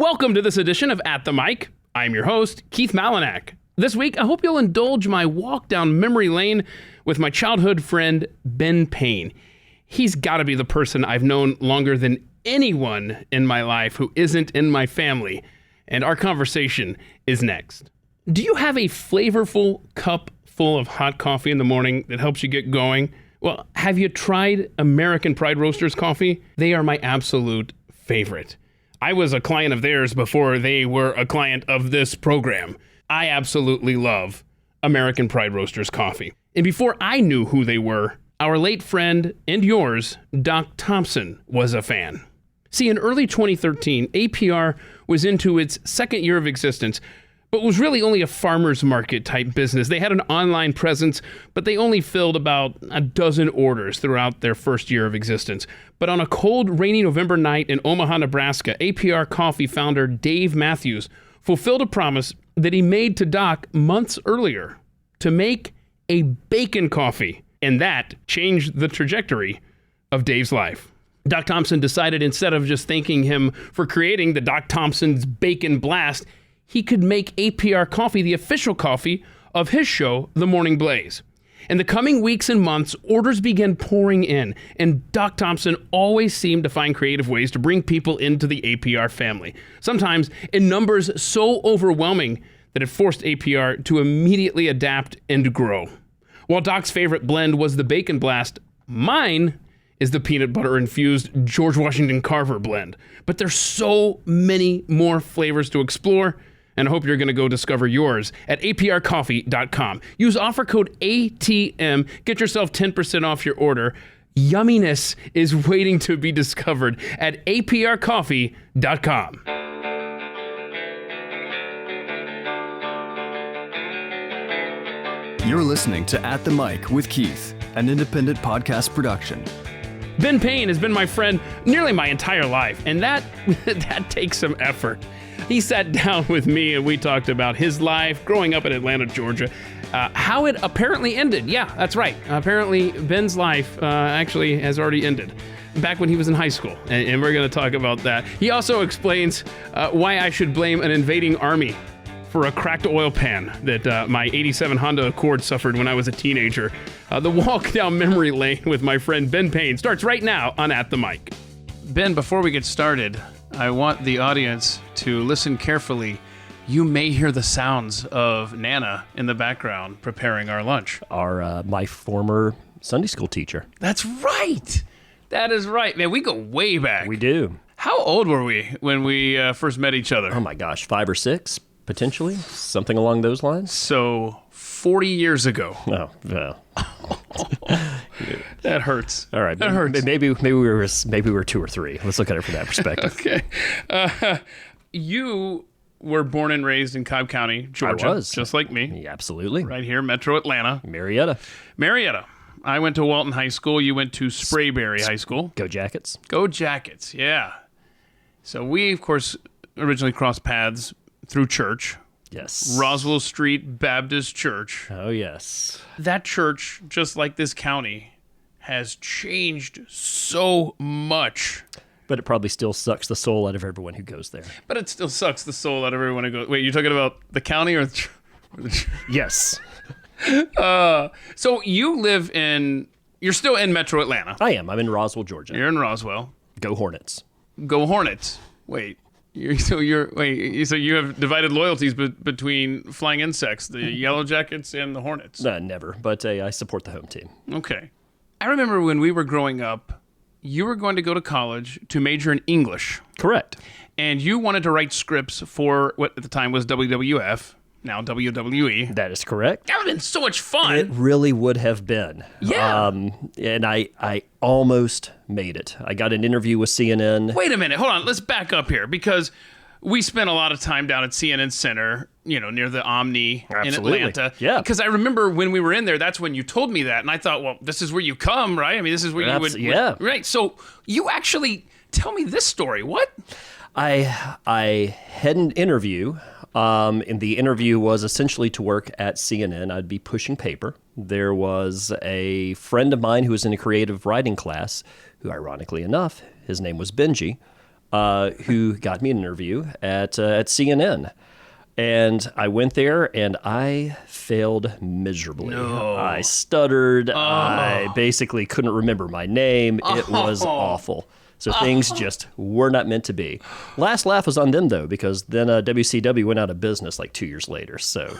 Welcome to this edition of At the Mic. I'm your host, Keith Malinak. This week, I hope you'll indulge my walk down memory lane with my childhood friend, Ben Payne. He's got to be the person I've known longer than anyone in my life who isn't in my family, and our conversation is next. Do you have a flavorful cup full of hot coffee in the morning that helps you get going? Well, have you tried American Pride Roasters coffee? They are my absolute favorite. I was a client of theirs before they were a client of this program. I absolutely love American Pride Roasters coffee. And before I knew who they were, our late friend and yours, Doc Thompson, was a fan. See, in early 2013, APR was into its second year of existence, but was really only a farmer's market type business. They had an online presence, but they only filled about a dozen orders throughout their first year of existence. But on a cold, rainy November night in Omaha, Nebraska, APR Coffee founder Dave Matthews fulfilled a promise that he made to Doc months earlier to make a bacon coffee. And that changed the trajectory of Dave's life. Doc Thompson decided instead of just thanking him for creating the Doc Thompson's Bacon Blast, he could make APR Coffee the official coffee of his show, The Morning Blaze. In the coming weeks and months, orders began pouring in, and Doc Thompson always seemed to find creative ways to bring people into the APR family, sometimes in numbers so overwhelming that it forced APR to immediately adapt and grow. While Doc's favorite blend was the Bacon Blast, mine is the peanut butter infused George Washington Carver blend. But there's so many more flavors to explore, and I hope you're going to go discover yours at aprcoffee.com. Use offer code ATM. Get yourself 10% off your order. Yumminess is waiting to be discovered at aprcoffee.com. You're listening to At the Mic with Keith, an independent podcast production. Ben Payne has been my friend nearly my entire life, and that takes some effort. He sat down with me and we talked about his life growing up in Atlanta, Georgia, how it apparently ended. Yeah, that's right. Apparently, Ben's life actually has already ended back when he was in high school, and we're going to talk about that. He also explains why I should blame an invading army for a cracked oil pan that my 87 Honda Accord suffered when I was a teenager. The walk down memory lane with my friend Ben Payne starts right now on At the Mic. Ben, before we get started, I want the audience to listen carefully. You may hear the sounds of Nana in the background preparing our lunch. My former Sunday school teacher. That's right. That is right. Man, we go way back. We do. How old were we when we first met each other? Oh my gosh, 5 or 6, potentially, something along those lines. So 40 years ago. Oh, well. That hurts. All right, that hurts. Maybe we were 2 or 3. Let's look at it from that perspective. Okay. You were born and raised in Cobb County, Georgia. I was. Just like me. Yeah, absolutely. Right here, Metro Atlanta. Marietta. I went to Walton High School. You went to Sprayberry High School. Go Jackets. Go Jackets, yeah. So we, of course, originally crossed paths through church. Yes. Roswell Street Baptist Church. Oh, yes. That church, just like this county, has changed so much. But it probably still sucks the soul out of everyone who goes there. But it still sucks the soul out of everyone who goes. Wait, you're talking about the county or the church? Yes. So you're still in Metro Atlanta. I am. I'm in Roswell, Georgia. You're in Roswell. Go Hornets. Go Hornets. Wait. So you have divided loyalties between flying insects, the Yellow Jackets and the Hornets. Never, but I support the home team. Okay. I remember when we were growing up, you were going to go to college to major in English. Correct. And you wanted to write scripts for what at the time was WWF, now WWE. That is correct. That would have been so much fun. It really would have been. Yeah. And I almost made it. I got an interview with CNN. Wait a minute. Hold on. Let's back up here because we spent a lot of time down at CNN Center, near the Omni Absolutely. in Atlanta. Yeah. Because I remember when we were in there, that's when you told me that. And I thought, well, this is where you come, right? I mean, this is where you would. Yeah. Right. So you actually tell me this story. What? I had an interview. And the interview was essentially to work at CNN. I'd be pushing paper. There was a friend of mine who was in a creative writing class, who ironically enough, his name was Benji. who got me an interview at CNN. And I went there, and I failed miserably. No. I stuttered. I basically couldn't remember my name. It was awful. So things just were not meant to be. Last laugh was on them, though, because then WCW went out of business like 2 years later. So,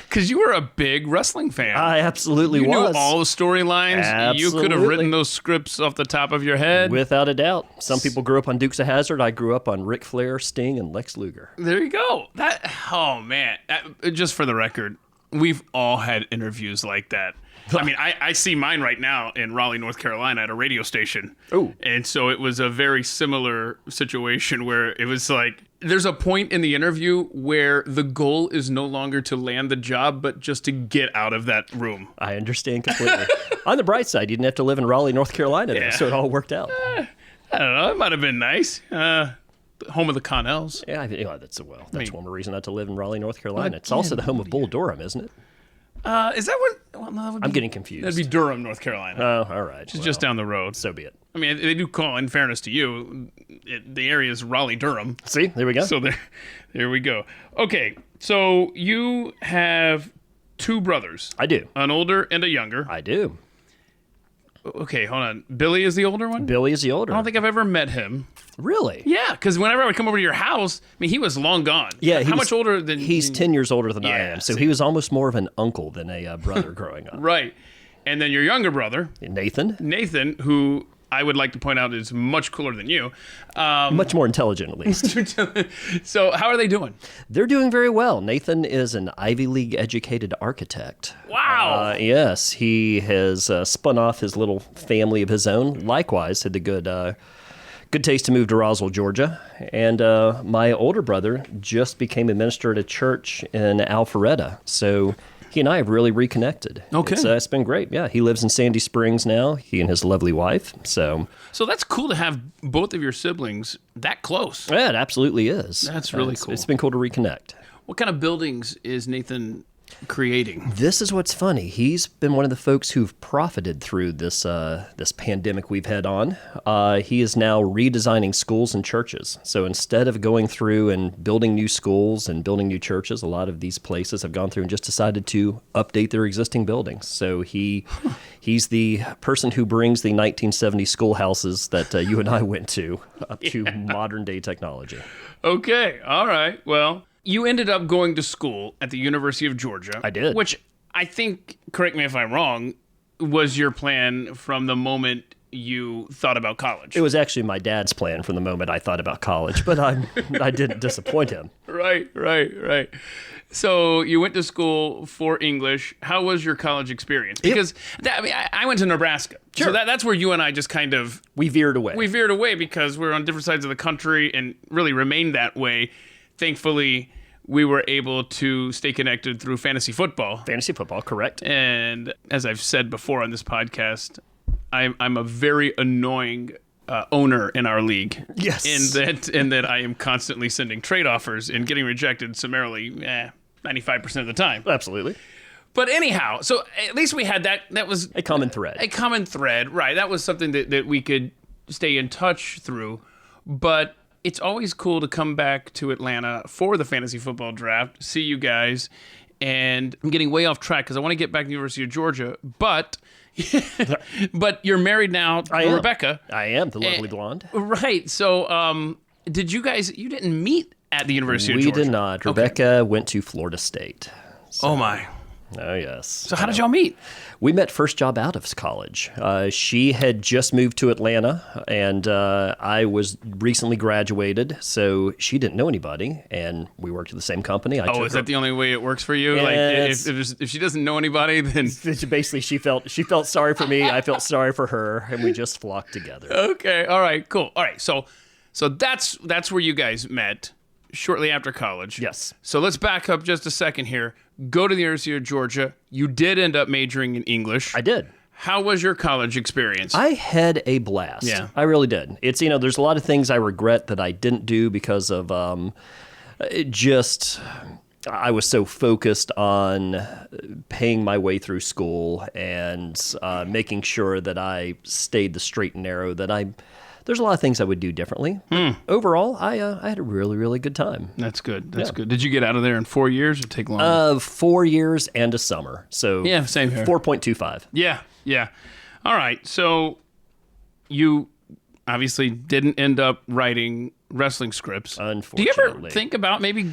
Because you were a big wrestling fan. I absolutely you was. knew all the storylines. You could have Absolutely. written those scripts off the top of your head. Without a doubt. Some people grew up on Dukes of Hazzard. I grew up on Ric Flair, Sting, and Lex Luger. There you go. Oh man. Just for the record, we've all had interviews like that. I mean, I see mine right now in Raleigh, North Carolina at a radio station. Oh. And so it was a very similar situation where it was like, there's a point in the interview where the goal is no longer to land the job, but just to get out of that room. I understand completely. On the bright side, you didn't have to live in Raleigh, North Carolina, Yeah. so it all worked out. I don't know. It might have been nice. Home of the Connells. Yeah, that's one more reason not to live in Raleigh, North Carolina. It's also the home of Bull Durham, isn't it? Is that what? Well, no, that would I'm be, getting confused. That'd be Durham, North Carolina. Oh, all right. It's just down the road. So be it. I mean, they do call, in fairness to you, the area is Raleigh-Durham. See, there we go. So there we go. Okay, so you have two brothers. I do. An older and a younger. I do. Okay, hold on. Billy is the older one? Billy is the older. I don't think I've ever met him. Really? Yeah, because whenever I would come over to your house, I mean, he was long gone. Yeah. How much older than... He's 10 years older than I Yeah, am, so see. he was almost more of an uncle than a brother growing up. Right. And then your younger brother, Nathan, Nathan, who I would like to point out is much cooler than you. much more intelligent at least. So how are they doing? They're doing very well. Nathan is an Ivy League educated architect. Wow. Yes, he has spun off his little family of his own. Likewise, had the good taste to move to Roswell, Georgia. And my older brother just became a minister at a church in Alpharetta. So he and I have really reconnected. Okay. It's been great. Yeah, he lives in Sandy Springs now, he and his lovely wife. So So that's cool to have both of your siblings that close. yeah, it absolutely is. That's really cool. It's been cool to reconnect. What kind of buildings is Nathan creating? This is what's funny. He's been one of the folks who've profited through this pandemic we've had on. He is now redesigning schools and churches. So instead of going through and building new schools and building new churches, a lot of these places have gone through and just decided to update their existing buildings. So he's the person who brings the 1970 schoolhouses that you and I went to up to modern day technology. Okay, all right. Well, you ended up going to school at the University of Georgia. I did. Which I think, correct me if I'm wrong, was your plan from the moment you thought about college. It was actually my dad's plan from the moment I thought about college, but I didn't disappoint him. Right. So you went to school for English. How was your college experience? Because I went to Nebraska. Sure. So that's where you and I just kind of... We veered away. We veered away because we're on different sides of the country and really remained that way. Thankfully, we were able to stay connected through fantasy football. Fantasy football, correct. And as I've said before on this podcast, I'm a very annoying owner in our league. Yes. In that I am constantly sending trade offers and getting rejected summarily 95% of the time. Absolutely. But anyhow, so at least we had that. That was A common thread. a common thread, right? That was something that we could stay in touch through. But it's always cool to come back to Atlanta for the fantasy football draft, see you guys, and I'm getting way off track because I want to get back to the University of Georgia, but you're married now to Rebecca. I am, the lovely blonde. Right. So you didn't meet at the University of We Georgia? did not. Okay. Rebecca went to Florida State. Oh, my. Oh, yes. So how did y'all meet? We met first job out of college. She had just moved to Atlanta, and I was recently graduated, so she didn't know anybody, and we worked at the same company. Is that the only way it works for you? Yes. Like, if she doesn't know anybody, then... Basically, she felt sorry for me, I felt sorry for her, and we just flocked together. Okay, all right, cool. All right, so that's where you guys met shortly after college. Yes. So let's back up just a second here. Go to the University of Georgia. You did end up majoring in English. I did. How was your college experience? I had a blast. Yeah. I really did. It's, there's a lot of things I regret that I didn't do because of I was so focused on paying my way through school and making sure that I stayed the straight and narrow that I there's a lot of things I would do differently. Overall, I had a really, really good time. That's good. That's good. Did you get out of there in 4 years or take longer? 4 years and a summer. So yeah, same here. 4.25. Yeah. All right. So you obviously didn't end up writing wrestling scripts. Unfortunately. Do you ever think about maybe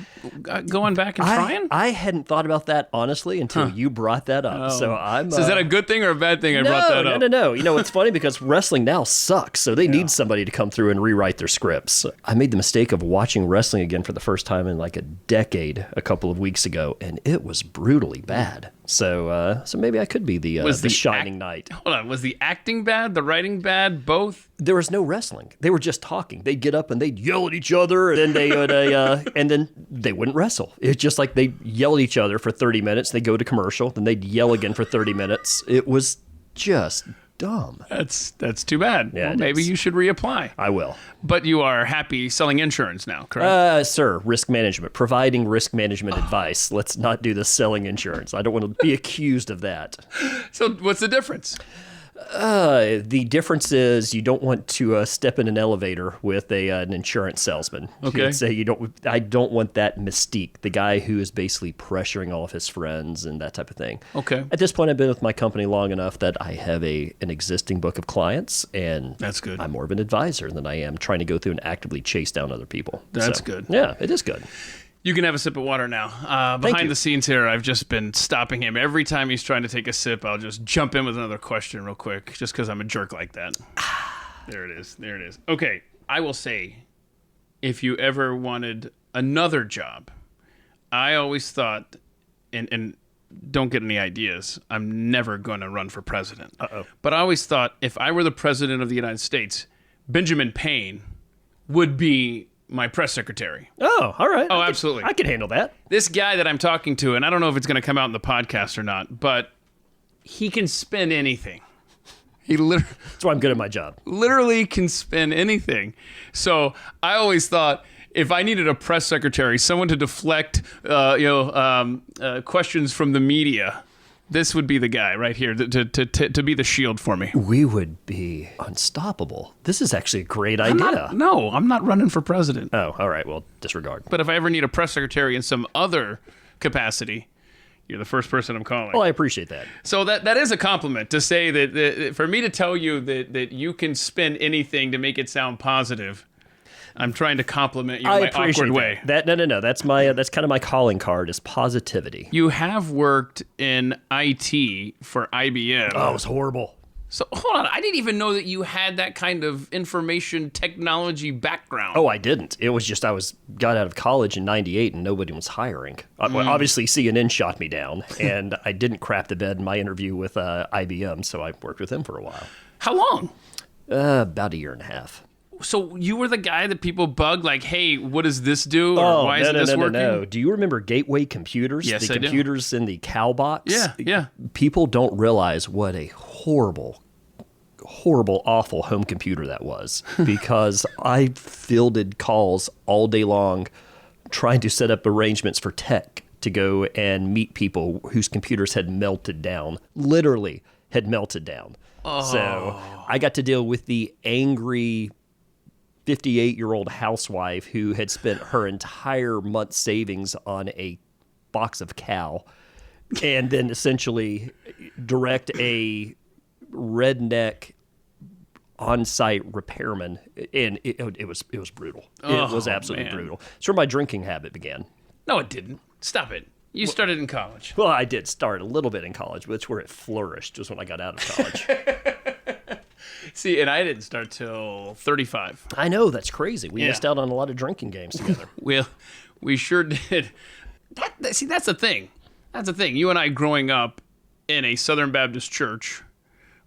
going back and trying? I hadn't thought about that, honestly, until you brought that up. So I'm. So is that a good thing or a bad thing I brought that up? No. You know, it's funny because wrestling now sucks, so they need somebody to come through and rewrite their scripts. I made the mistake of watching wrestling again for the first time in like a decade a couple of weeks ago, and it was brutally bad. So maybe I could be the shining knight. Hold on. Was the acting bad? The writing bad? Both? There was no wrestling. They were just talking. They'd get up and they'd yell at each other, and then they would, and then they wouldn't wrestle. It's just like they'd yell at each other for 30 minutes. They go to commercial, then they'd yell again for 30 minutes. It was just dumb. That's too bad. Yeah, well, maybe you should reapply. I will. But you are happy selling insurance now, correct? Sir, risk management, providing risk management advice. Let's not do the selling insurance. I don't want to be accused of that. So what's the difference? The difference is you don't want to step in an elevator with an insurance salesman. Okay. You'd say I don't want that mystique, the guy who is basically pressuring all of his friends and that type of thing. Okay. At this point, I've been with my company long enough that I have an existing book of clients, and That's good. I'm more of an advisor than I am trying to go through and actively chase down other people. That's So, good. Yeah, it is good. You can have a sip of water now. Behind the scenes here, I've just been stopping him. Every time he's trying to take a sip, I'll just jump in with another question real quick, just because I'm a jerk like that. There it is. Okay, I will say, if you ever wanted another job, I always thought, and don't get any ideas, I'm never going to run for president. But I always thought, if I were the president of the United States, Benjamin Payne would be my press secretary. Oh, all right. Oh, absolutely. I can handle that. This guy that I'm talking to, and I don't know if it's going to come out in the podcast or not, but he can spin anything. He That's why I'm good at my job. literally can spin anything. So I always thought, if I needed a press secretary, someone to deflect, questions from the media, this would be the guy right here to be the shield for me. We would be unstoppable. This is actually a great idea. I'm not running for president. Oh, all right. Well, disregard. But if I ever need a press secretary in some other capacity, you're the first person I'm calling. Well, I appreciate that. So that is a compliment to say that for me to tell you that you can spin anything to make it sound positive. I'm trying to compliment you in my awkward way. No. That's kind of my calling card is positivity. You have worked in IT for IBM. Oh, it was horrible. So hold on, I didn't even know that you had that kind of information technology background. Oh, I didn't. It was just got out of college in '98 and nobody was hiring. Well, obviously, CNN shot me down, and I didn't crap the bed in my interview with IBM, so I worked with them for a while. How long? About a year and a half. So you were the guy that people bug, like, hey, what does this do? Or Oh, why isn't this working? No. Do you remember Gateway Computers? Yes, the I do. computers in the cow box? Yeah. People don't realize what a horrible, awful home computer that was, because I fielded calls all day long trying to set up arrangements for tech to go and meet people whose computers had melted down, literally had melted down. So I got to deal with the angry 58-year-old housewife who had spent her entire month's savings on a box of cow, and then essentially direct a redneck on-site repairman, and it was brutal. It was absolutely brutal. It's where my drinking habit began. No, it didn't. Stop it. You started in college. Well, I did start a little bit in college, but it's where it flourished, was when I got out of college. See, and I didn't start till 35. I know, that's crazy. We missed out on a lot of drinking games together. Well, we sure did. See, that's the thing. That's the thing. You and I growing up in a Southern Baptist church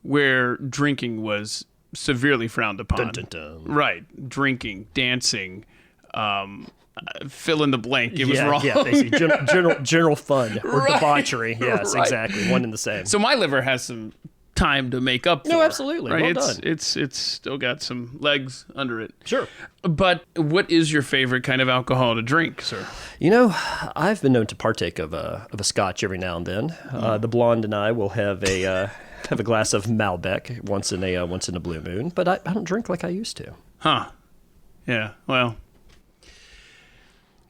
where drinking was severely frowned upon. Dun, dun, dun. Right. Drinking, dancing, fill in the blank. It was wrong. Yeah, basically. General fun or Right. debauchery. Yes, Right. exactly. One and the same. So my liver has some time to make up for. No, absolutely. Right? Well done. It's still got some legs under it. Sure. But what is your favorite kind of alcohol to drink, sir? You know, I've been known to partake of a scotch every now and then. The blonde and I will have have a glass of Malbec once in a blue moon, but I don't drink like I used to. Huh. Yeah, well,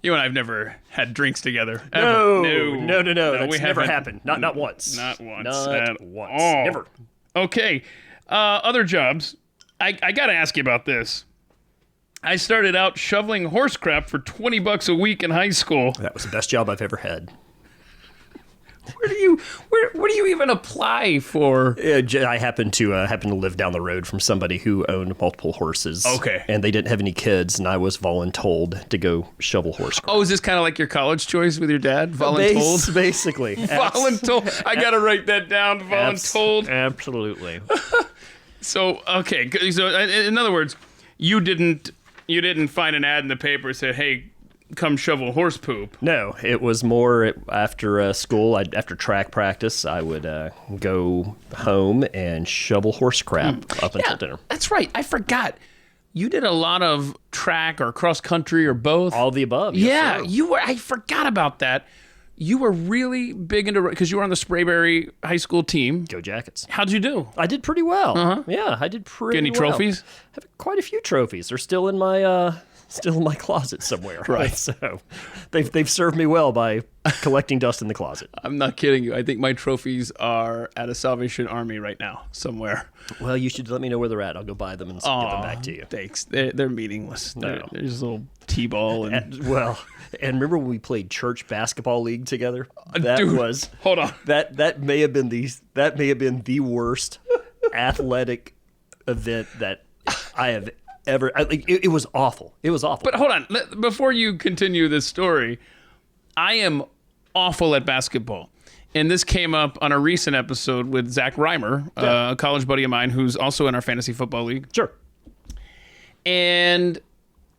you and I have never had drinks together. Ever. No. That's we never haven't. happened. Not once. Not once. Not at once. all. Never. Okay. Other jobs. I got to ask you about this. I started out shoveling horse crap for $20 a week in high school. That was the best job I've ever had. Where do you even apply for? I happened to live down the road from somebody who owned multiple horses. Okay. And they didn't have any kids, and I was voluntold to go shovel horse crap. Oh, is this kind of like your college choice with your dad? Voluntold? Basically. Voluntold. I got to write that down. Voluntold. Absolutely. So, okay. So, in other words, you didn't find an ad in the paper that said, hey, come shovel horse poop. No, it was more after school. After track practice, I would go home and shovel horse crap up until dinner. That's right. I forgot. You did a lot of track or cross country or both. All of the above. Yeah, Yes, sir. you were. I forgot about that. You were really big into, because you were on the Sprayberry High School team. Go Jackets. How'd you do? I did pretty well. Yeah, I did pretty well. Get any trophies? I have quite a few trophies. They're still in my closet somewhere. Right. So they've served me well by collecting dust in the closet. I'm not kidding you. I think my trophies are at a Salvation Army right now somewhere. Well, you should let me know where they're at. I'll go buy them and give them back to you. Thanks. They're meaningless. No. They're just a little T-ball. And remember when we played church basketball league together? Hold on. That may have been the worst athletic event that I have ever. It was awful. It was awful. But hold on. Before you continue this story, I am awful at basketball. And this came up on a recent episode with Zach Reimer, a college buddy of mine who's also in our fantasy football league. Sure. And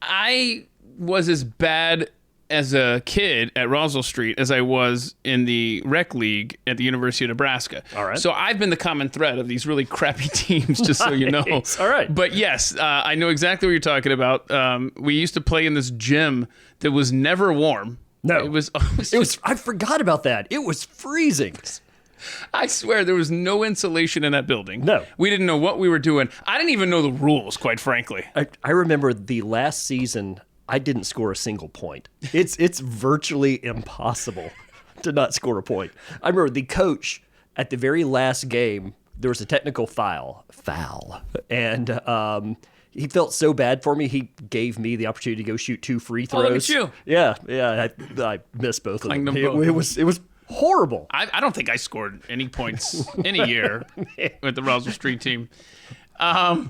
I was as bad as a kid at Roswell Street as I was in the rec league at the University of Nebraska. All right. So I've been the common thread of these really crappy teams, just so you know. All right. But yes, I know exactly what you're talking about. We used to play in this gym that was never warm. No. It was I forgot about that. It was freezing. I swear there was no insulation in that building. No. We didn't know what we were doing. I didn't even know the rules, quite frankly. I remember the last season, I didn't score a single point. It's virtually impossible to not score a point. I remember the coach at the very last game, there was a technical foul, and he felt so bad for me, he gave me the opportunity to go shoot 2 free throws. Oh, look at you. Yeah, I missed both of them. them both. It was horrible. I don't think I scored any points any year with the Roswell Street team. In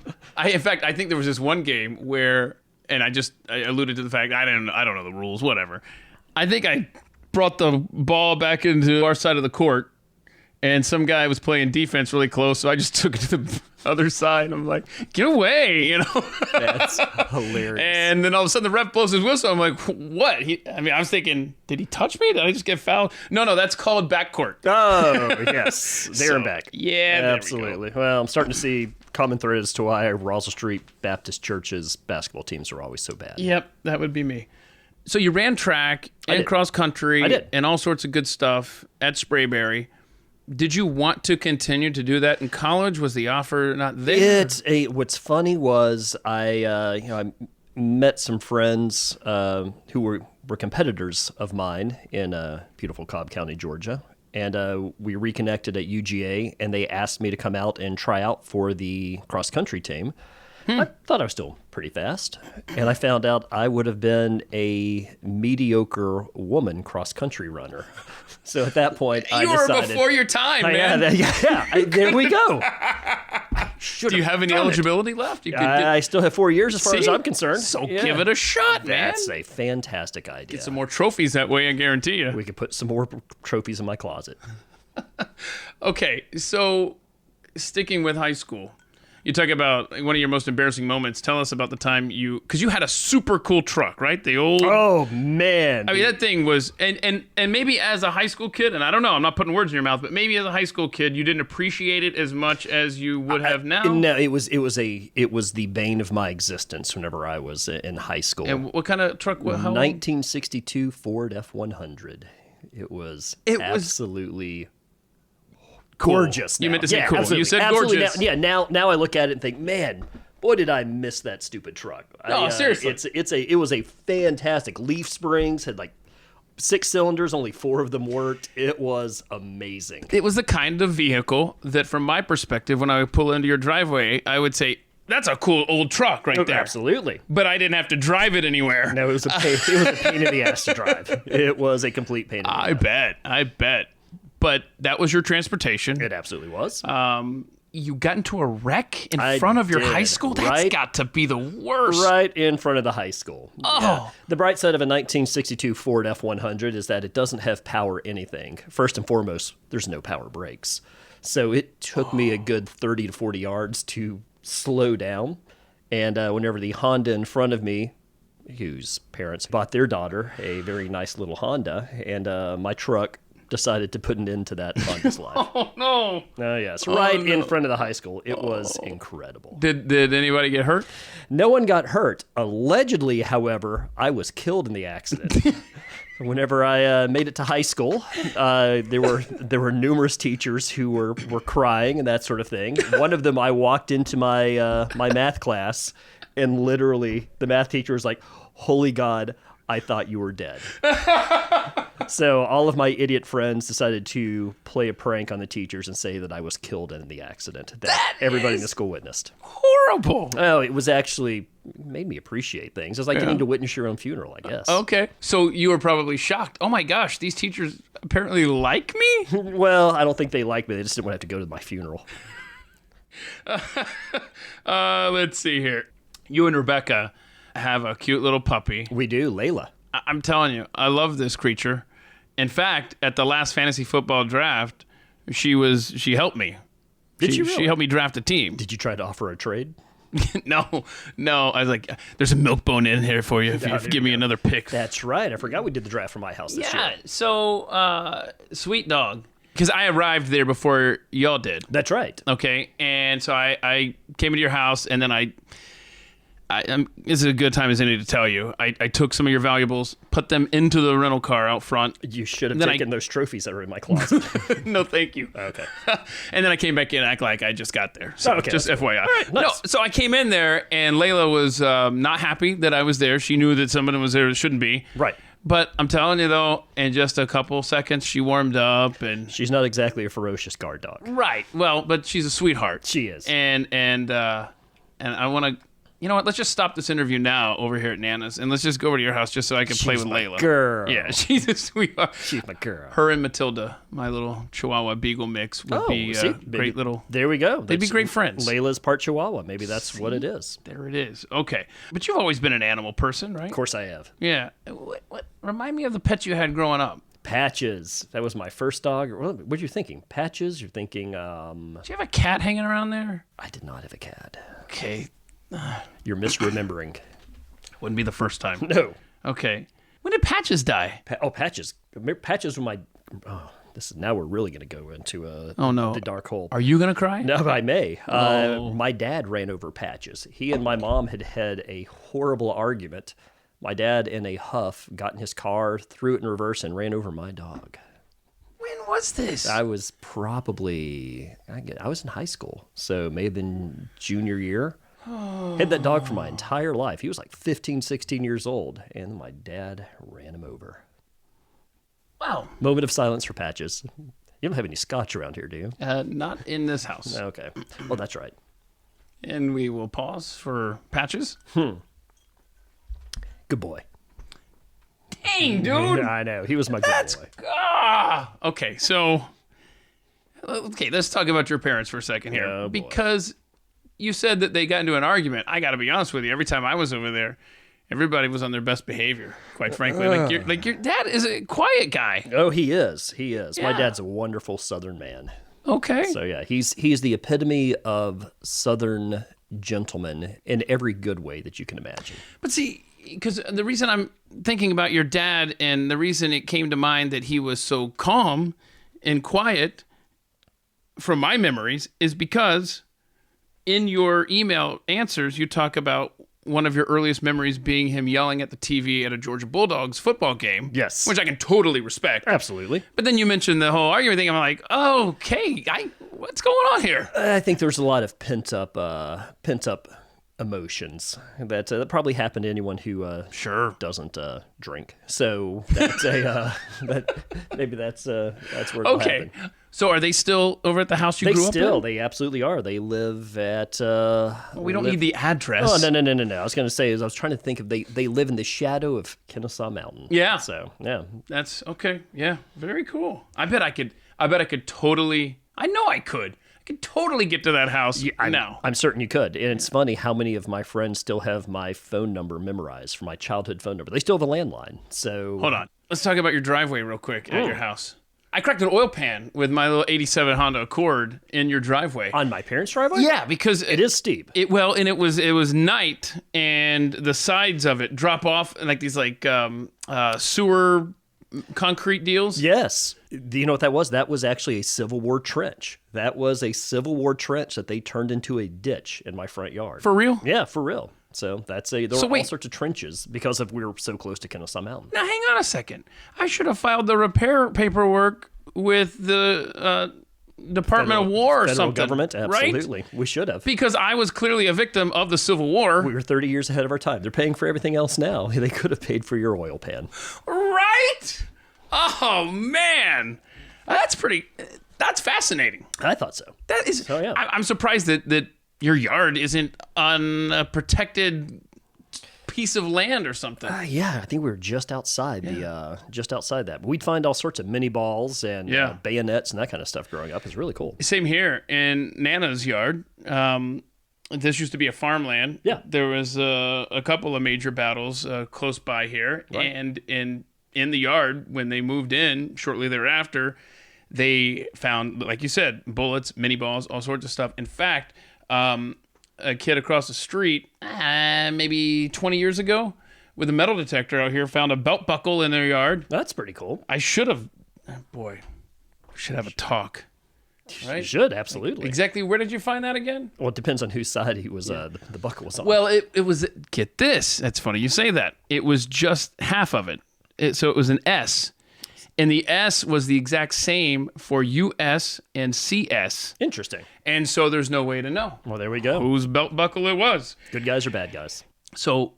fact, I think there was this one game where, and I alluded to the fact I don't know the rules, whatever. I think I brought the ball back into our side of the court, and some guy was playing defense really close, so I just took it to the other side. I'm like, get away, you know? That's hilarious. And then all of a sudden the ref blows his whistle. I'm like, what? I was thinking, did he touch me? Did I just get fouled? No, that's called backcourt. Oh, yes. There and back. Yeah, absolutely. Well, I'm starting to see common thread as to why Roswell Street Baptist Church's basketball teams are always so bad. Yep, that would be me. So you ran track and cross country and all sorts of good stuff at Sprayberry. Did you want to continue to do that in college? Was the offer not there? What's funny was I met some friends who were competitors of mine in beautiful Cobb County, Georgia, and we reconnected at UGA, and they asked me to come out and try out for the cross country team. I thought I was still pretty fast, and I found out I would have been a mediocre woman cross-country runner. So at that point, I decided... You were before your time, man. There we go. Do you have any eligibility left? I still have 4 years as far as I'm concerned. So give it a shot, man. That's a fantastic idea. Get some more trophies that way, I guarantee you. We could put some more trophies in my closet. Okay, so sticking with high school... You talk about one of your most embarrassing moments. Tell us about the time because you had a super cool truck, right? The old... Oh, man. I mean, that thing was... And maybe as a high school kid, and I don't know, I'm not putting words in your mouth, but maybe as a high school kid, you didn't appreciate it as much as you would have now? No, it was the bane of my existence whenever I was in high school. And what kind of truck? How old? 1962 Ford F-100. It was absolutely... cool. Gorgeous. You now. meant to say Yeah, cool. Absolutely. You said Absolutely. gorgeous. Now I look at it and think, man, boy, did I miss that stupid truck. No, seriously. It was a fantastic leaf springs, had like 6 cylinders, only 4 of them worked. It was amazing. It was the kind of vehicle that, from my perspective, when I would pull into your driveway, I would say, that's a cool old truck right there. Absolutely. But I didn't have to drive it anywhere. No, it was a pain. It was a pain in the ass to drive. It was a complete pain in the ass. I bet. But that was your transportation. It absolutely was. You got into a wreck in I front of your did, high school? That's right- got to be the worst. Right in front of the high school. Oh. Yeah. The bright side of a 1962 Ford F-100 is that it doesn't have power anything. First and foremost, there's no power brakes. So it took me a good 30 to 40 yards to slow down. And whenever the Honda in front of me, whose parents bought their daughter a very nice little Honda, and my truck decided to put an end to that Honda's life. Oh, no. Oh, yes. Right in front of the high school. It was incredible. Did anybody get hurt? No one got hurt. Allegedly, however, I was killed in the accident. Whenever I made it to high school, there were numerous teachers who were crying and that sort of thing. One of them, I walked into my my math class, and literally the math teacher was like, "Holy God, I thought you were dead." So all of my idiot friends decided to play a prank on the teachers and say that I was killed in the accident that everybody in the school witnessed. Horrible. Oh, it was actually made me appreciate things. It's like getting to witness your own funeral, I guess. Okay. So you were probably shocked. Oh my gosh, these teachers apparently like me? Well, I don't think they liked me. They just didn't want to have to go to my funeral. Let's see here. You and Rebecca have a cute little puppy. We do, Layla. I'm telling you, I love this creature. In fact, at the last fantasy football draft, she helped me. Did you really? She helped me draft a team. Did you try to offer a trade? No. I was like, there's a milk bone in here for you if you give me another pick. That's right. I forgot we did the draft for my house this year. Yeah, so sweet dog. Because I arrived there before y'all did. That's right. Okay, and so I came into your house, and then this is a good time as any to tell you. I took some of your valuables, put them into the rental car out front. You should have taken those trophies that are in my closet. No, thank you. Okay. And then I came back in and act like I just got there. So okay, just FYI. All right, nice. No, so I came in there, and Layla was not happy that I was there. She knew that someone was there that shouldn't be. Right. But I'm telling you, though, in just a couple seconds, she warmed up. And She's not exactly a ferocious guard dog. right. Well, but she's a sweetheart. She is. And I want to... You know what? Let's just stop this interview now over here at Nana's, and let's just go over to your house just so I can play with Layla. Girl. Yeah, she's a sweetheart. She's my girl. Her and Matilda, my little Chihuahua Beagle mix, would be see, great little... There we go. They'd be great friends. Layla's part Chihuahua. Maybe that's what it is. There it is. Okay. But you've always been an animal person, right? Of course I have. Yeah. What? Remind me of the pet you had growing up. Patches. That was my first dog. What are you thinking? Patches? You're thinking, Did you have a cat hanging around there? I did not have a cat. Okay. You're misremembering. Wouldn't be the first time. No. Okay. When did Patches die? Patches. Patches were my... Oh, now we're really going to go into the dark hole. Are you going to cry? No, I may. My dad ran over Patches. He and my mom had a horrible argument. My dad, in a huff, got in his car, threw it in reverse, and ran over my dog. When was this? I was probably... I was in high school, so may have been junior year. Had that dog for my entire life. He was like 15, 16 years old, and my dad ran him over. Wow. Moment of silence for Patches. You don't have any scotch around here, do you? Not in this house. Okay. Well, that's right. And we will pause for Patches. Good boy. Dang, dude. I know. He was my good boy. Okay, so... Okay, let's talk about your parents for a second here. Oh, boy. Because... You said that they got into an argument. I got to be honest with you. Every time I was over there, everybody was on their best behavior, quite frankly. Like your dad is a quiet guy. Oh, he is. He is. Yeah. My dad's a wonderful Southern man. Okay. So, yeah, he's the epitome of Southern gentleman in every good way that you can imagine. But see, because the reason I'm thinking about your dad and the reason it came to mind that he was so calm and quiet from my memories is because... In your email answers, you talk about one of your earliest memories being him yelling at the TV at a Georgia Bulldogs football game. Yes. Which I can totally respect. Absolutely. But then you mentioned the whole argument thing. I'm like, okay, what's going on here? I think there's a lot of pent up emotions that probably happen to anyone who Sure doesn't drink. So that's maybe that's where it Okay. happened. So are they still over at the house you grew up in? They absolutely are. They live at. We don't need the address. Oh no! I was going to say, I was trying to think of they live in the shadow of Kennesaw Mountain. Yeah. So yeah, That's okay. Yeah, very cool. I bet I could totally. I know I could. I could totally get to that house now. I'm certain you could. And it's funny how many of my friends still have my phone number memorized from my childhood phone number. They still have a landline. So Hold on. Let's talk about your driveway real quick at your house. I cracked an oil pan with my little 87 Honda Accord in your driveway. On my parents' driveway? Yeah, because It is steep. It was night, and the sides of it drop off like these sewer concrete deals. Yes. Do you know what that was? That was actually a Civil War trench. That was a Civil War trench that they turned into a ditch in my front yard. For real? Yeah, for real. So there were all wait. sorts of trenches because we were so close to Kennesaw Mountain. Now hang on a second. I should have filed the repair paperwork with the Department of War or Federal something. government, absolutely. Right? We should have. Because I was clearly a victim of the Civil War. We were 30 years ahead of our time. They're paying for everything else now. They could have paid for your oil pan. Right? Oh man. That's fascinating. I thought so. That is. Oh, yeah. I'm surprised that your yard isn't on a protected piece of land or something. Yeah, I think we were just outside that. But we'd find all sorts of mini balls and bayonets and that kind of stuff growing up. It's really cool. Same here in Nana's yard. This used to be a farmland. Yeah. There was a couple of major battles close by here, Right. and in the yard when they moved in shortly thereafter, they found, like you said, bullets, mini balls, all sorts of stuff. In fact, a kid across the street, maybe 20 years ago, with a metal detector out here, found a belt buckle in their yard. That's pretty cool. I should have, we should have a talk. Right? You should, absolutely. Exactly. Where did you find that again? Well, it depends on whose side he was. The buckle was on. Well, it was, get this. That's funny you say that. It was just half of it. So it was an S. And the S was the exact same for US and CS. Interesting. And so there's no way to know Well, there we go. whose belt buckle it was. Good guys or bad guys? So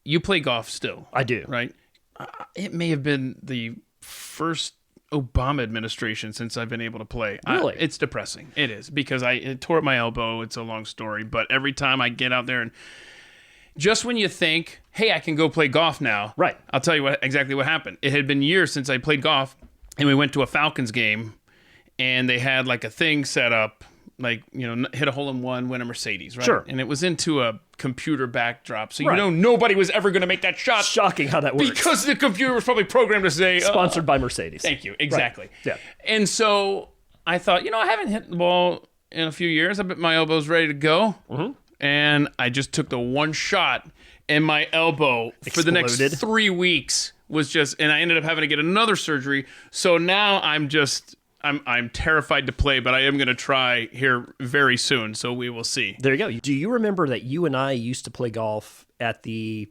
you play golf still, I do. right? It may have been the first Obama administration since I've been able to play. Really? It's depressing. It is, because it tore up my elbow. It's a long story. But every time I get out there, and just when you think, hey, I can go play golf now. Right. I'll tell you exactly what happened. It had been years since I played golf, and we went to a Falcons game, and they had like a thing set up, like, hit a hole in one, win a Mercedes, right? Sure. And it was into a computer backdrop. So, Right. nobody was ever going to make that shot. Shocking how that works. Because the computer was probably programmed to say, Sponsored by Mercedes. Thank you. Exactly. Yeah. And so I thought, I haven't hit the ball in a few years. I bet my elbow's ready to go. Mm-hmm. And I just took the one shot, and my elbow for the next Exploded. 3 weeks was just, and I ended up having to get another surgery. So now I'm terrified to play, but I am going to try here very soon. So we will see. There you go. Do you remember that you and I used to play golf at it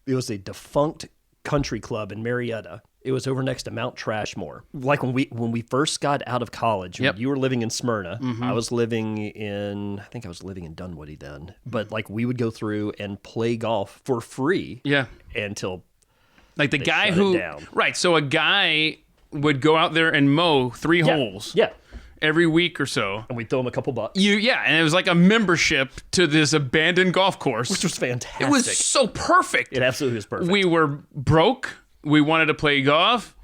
was a defunct country club in Marietta. It was over next to Mount Trashmore. Like when we first got out of college, Yep. you were living in Smyrna. Mm-hmm. I was living in Dunwoody then. But like we would go through and play golf for free. Yeah. Until Like the guy shut who, it down. right. So a guy would go out there and mow 3 holes Yeah. every week or so. And we'd throw him a couple bucks. And it was like a membership to this abandoned golf course. Which was fantastic. It was so perfect. It absolutely was perfect. We were broke. We wanted to play golf.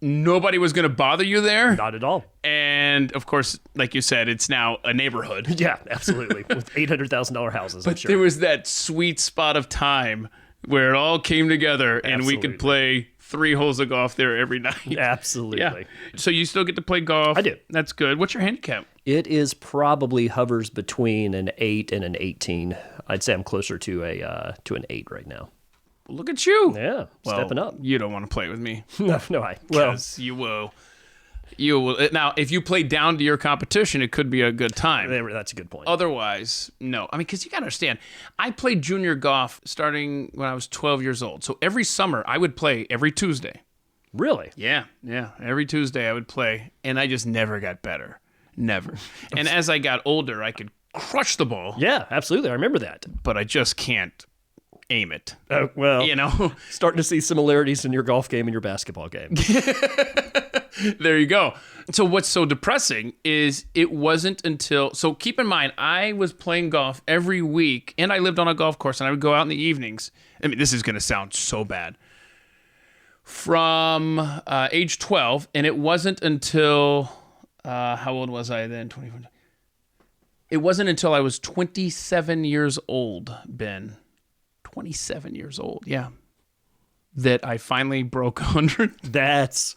Nobody was going to bother you there. Not at all. And of course, like you said, it's now a neighborhood. Yeah, absolutely. With $800,000 houses, I'm But sure. there was that sweet spot of time where it all came together, and we could Absolutely. play 3 holes of golf there every night. Absolutely. Yeah. So you still get to play golf. I do. That's good. What's your handicap? It is probably hovers between an 8 and an 18. I'd say I'm closer to an 8 right now. Look at you. Yeah, stepping up. You don't want to play with me. No, Because you will. You will now. If you play down to your competition, it could be a good time. That's a good point. Otherwise, no. I mean, because you got to understand, I played junior golf starting when I was 12 years old. So every summer, I would play every Tuesday. Really? Yeah. Every Tuesday, I would play, and I just never got better. Never. And as I got older, I could crush the ball. Yeah, absolutely. I remember that. But I just can't aim it. Oh, well, starting to see similarities in your golf game and your basketball game. There you go. So what's so depressing is it wasn't until, so keep in mind, I was playing golf every week, and I lived on a golf course, and I would go out in the evenings. I mean, this is going to sound so bad. From age 12, and it wasn't until, how old was I then? 24. It wasn't until I was 27 years old, Ben. 27 years old, yeah. That I finally broke 100. That's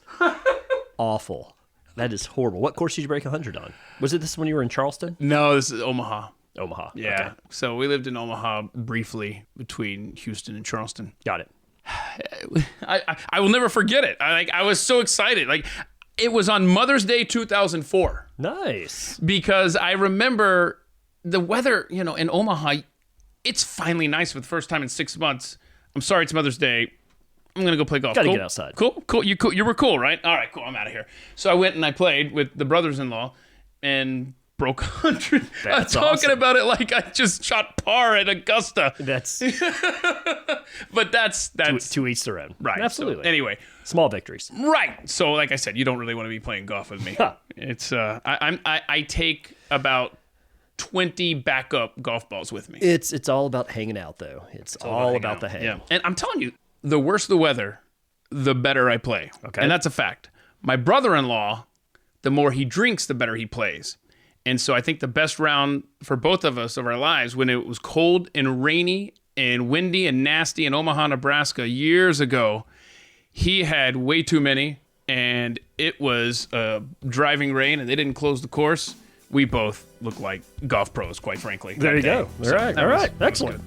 awful. That is horrible. What course did you break 100 on? Was it this when you were in Charleston? No, this is Omaha. Omaha. Yeah. Okay. So we lived in Omaha briefly between Houston and Charleston. Got it. I will never forget it. I was so excited. Like, it was on Mother's Day 2004. Nice. Because I remember the weather, in Omaha, it's finally nice for the first time in 6 months. I'm sorry, it's Mother's Day. I'm going to go play golf. Gotta cool? get outside. Cool. You were cool, right? All right, cool. I'm out of here. So I went and I played with the brothers-in-law and broke 100. I'm talking awesome. about it like I just shot par at Augusta. That's But that's to each their own. right. Absolutely. So anyway, small victories. right. So like I said, you don't really want to be playing golf with me. Huh. It's I take about 20 backup golf balls with me. It's all about hanging out, though. It's all about the hang. Yeah. And I'm telling you, the worse the weather, the better I play. Okay. And that's a fact. My brother-in-law, the more he drinks, the better he plays. And so I think the best round for both of us of our lives, when it was cold and rainy and windy and nasty in Omaha, Nebraska years ago, he had way too many, and it was driving rain, and they didn't close the course. We both look like golf pros, quite frankly. There you go. All right. Excellent.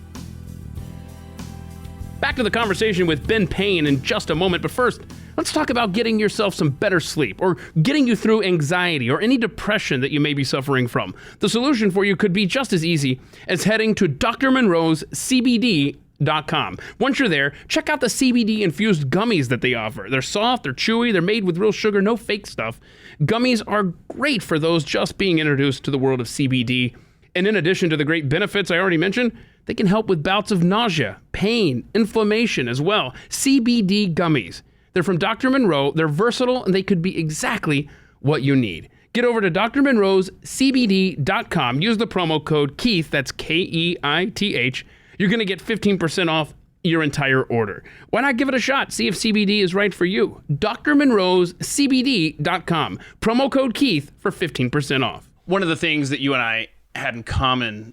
Back to the conversation with Ben Payne in just a moment, but first, let's talk about getting yourself some better sleep or getting you through anxiety or any depression that you may be suffering from. The solution for you could be just as easy as heading to Dr. Monroe's CBD.com. Once you're there, check out the CBD-infused gummies that they offer. They're soft, they're chewy, they're made with real sugar, no fake stuff. Gummies are great for those just being introduced to the world of CBD. And in addition to the great benefits I already mentioned, they can help with bouts of nausea, pain, inflammation as well. CBD gummies. They're from Dr. Monroe, they're versatile, and they could be exactly what you need. Get over to Dr. Monroe's CBD.com. Use the promo code Keith, that's Keith. You're going to get 15% off your entire order. Why not give it a shot? See if CBD is right for you. Dr. Monroe's CBD.com. Promo code Keith for 15% off. One of the things that you and I had in common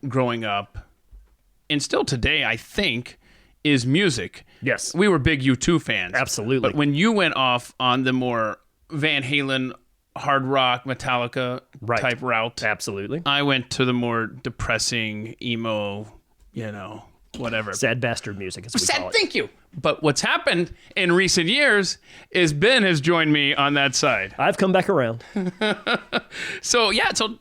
growing up, and still today, I think, is music. Yes. We were big U2 fans. Absolutely. But when you went off on the more Van Halen, hard rock, Metallica type route, Absolutely. I went to the more depressing, emo, whatever. Sad bastard music, as we call it. Thank you. But what's happened in recent years is Ben has joined me on that side. I've come back around. So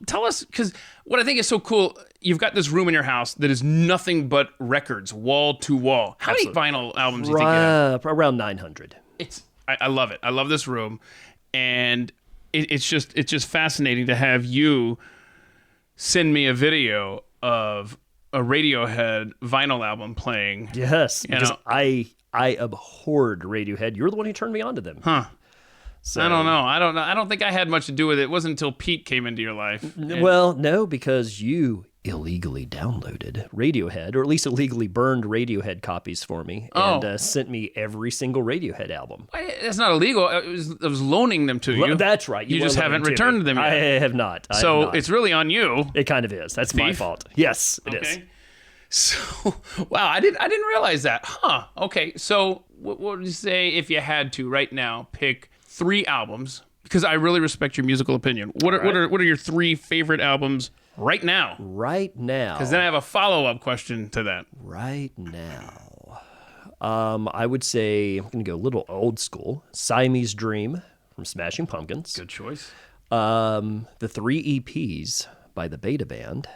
tell us, because what I think is so cool, you've got this room in your house that is nothing but records, wall to wall. How many vinyl albums do you think you have? Around 900. I love it. I love this room, and it's just fascinating to have you send me a video of a Radiohead vinyl album playing. Yes, because I abhorred Radiohead. You're the one who turned me on to them. Huh. So, I don't know. I don't think I had much to do with it. It wasn't until Pete came into your life. Well, no, because you illegally downloaded Radiohead, or at least illegally burned Radiohead copies for me, and sent me every single Radiohead album. That's not illegal. I was loaning them to you. That's right. You just haven't returned them yet. I have not. It's really on you. It kind of is. That's my fault. Yes, it is. So, wow, I didn't realize that. Huh. Okay. So, what would you say if you had to right now pick 3 albums? Because I really respect your musical opinion. What are your 3 favorite albums right now? Right now. Because then I have a follow-up question to that. Right now. I would say I'm going to go a little old school. Siamese Dream, from Smashing Pumpkins. Good choice. The 3 EPs by the Beta Band.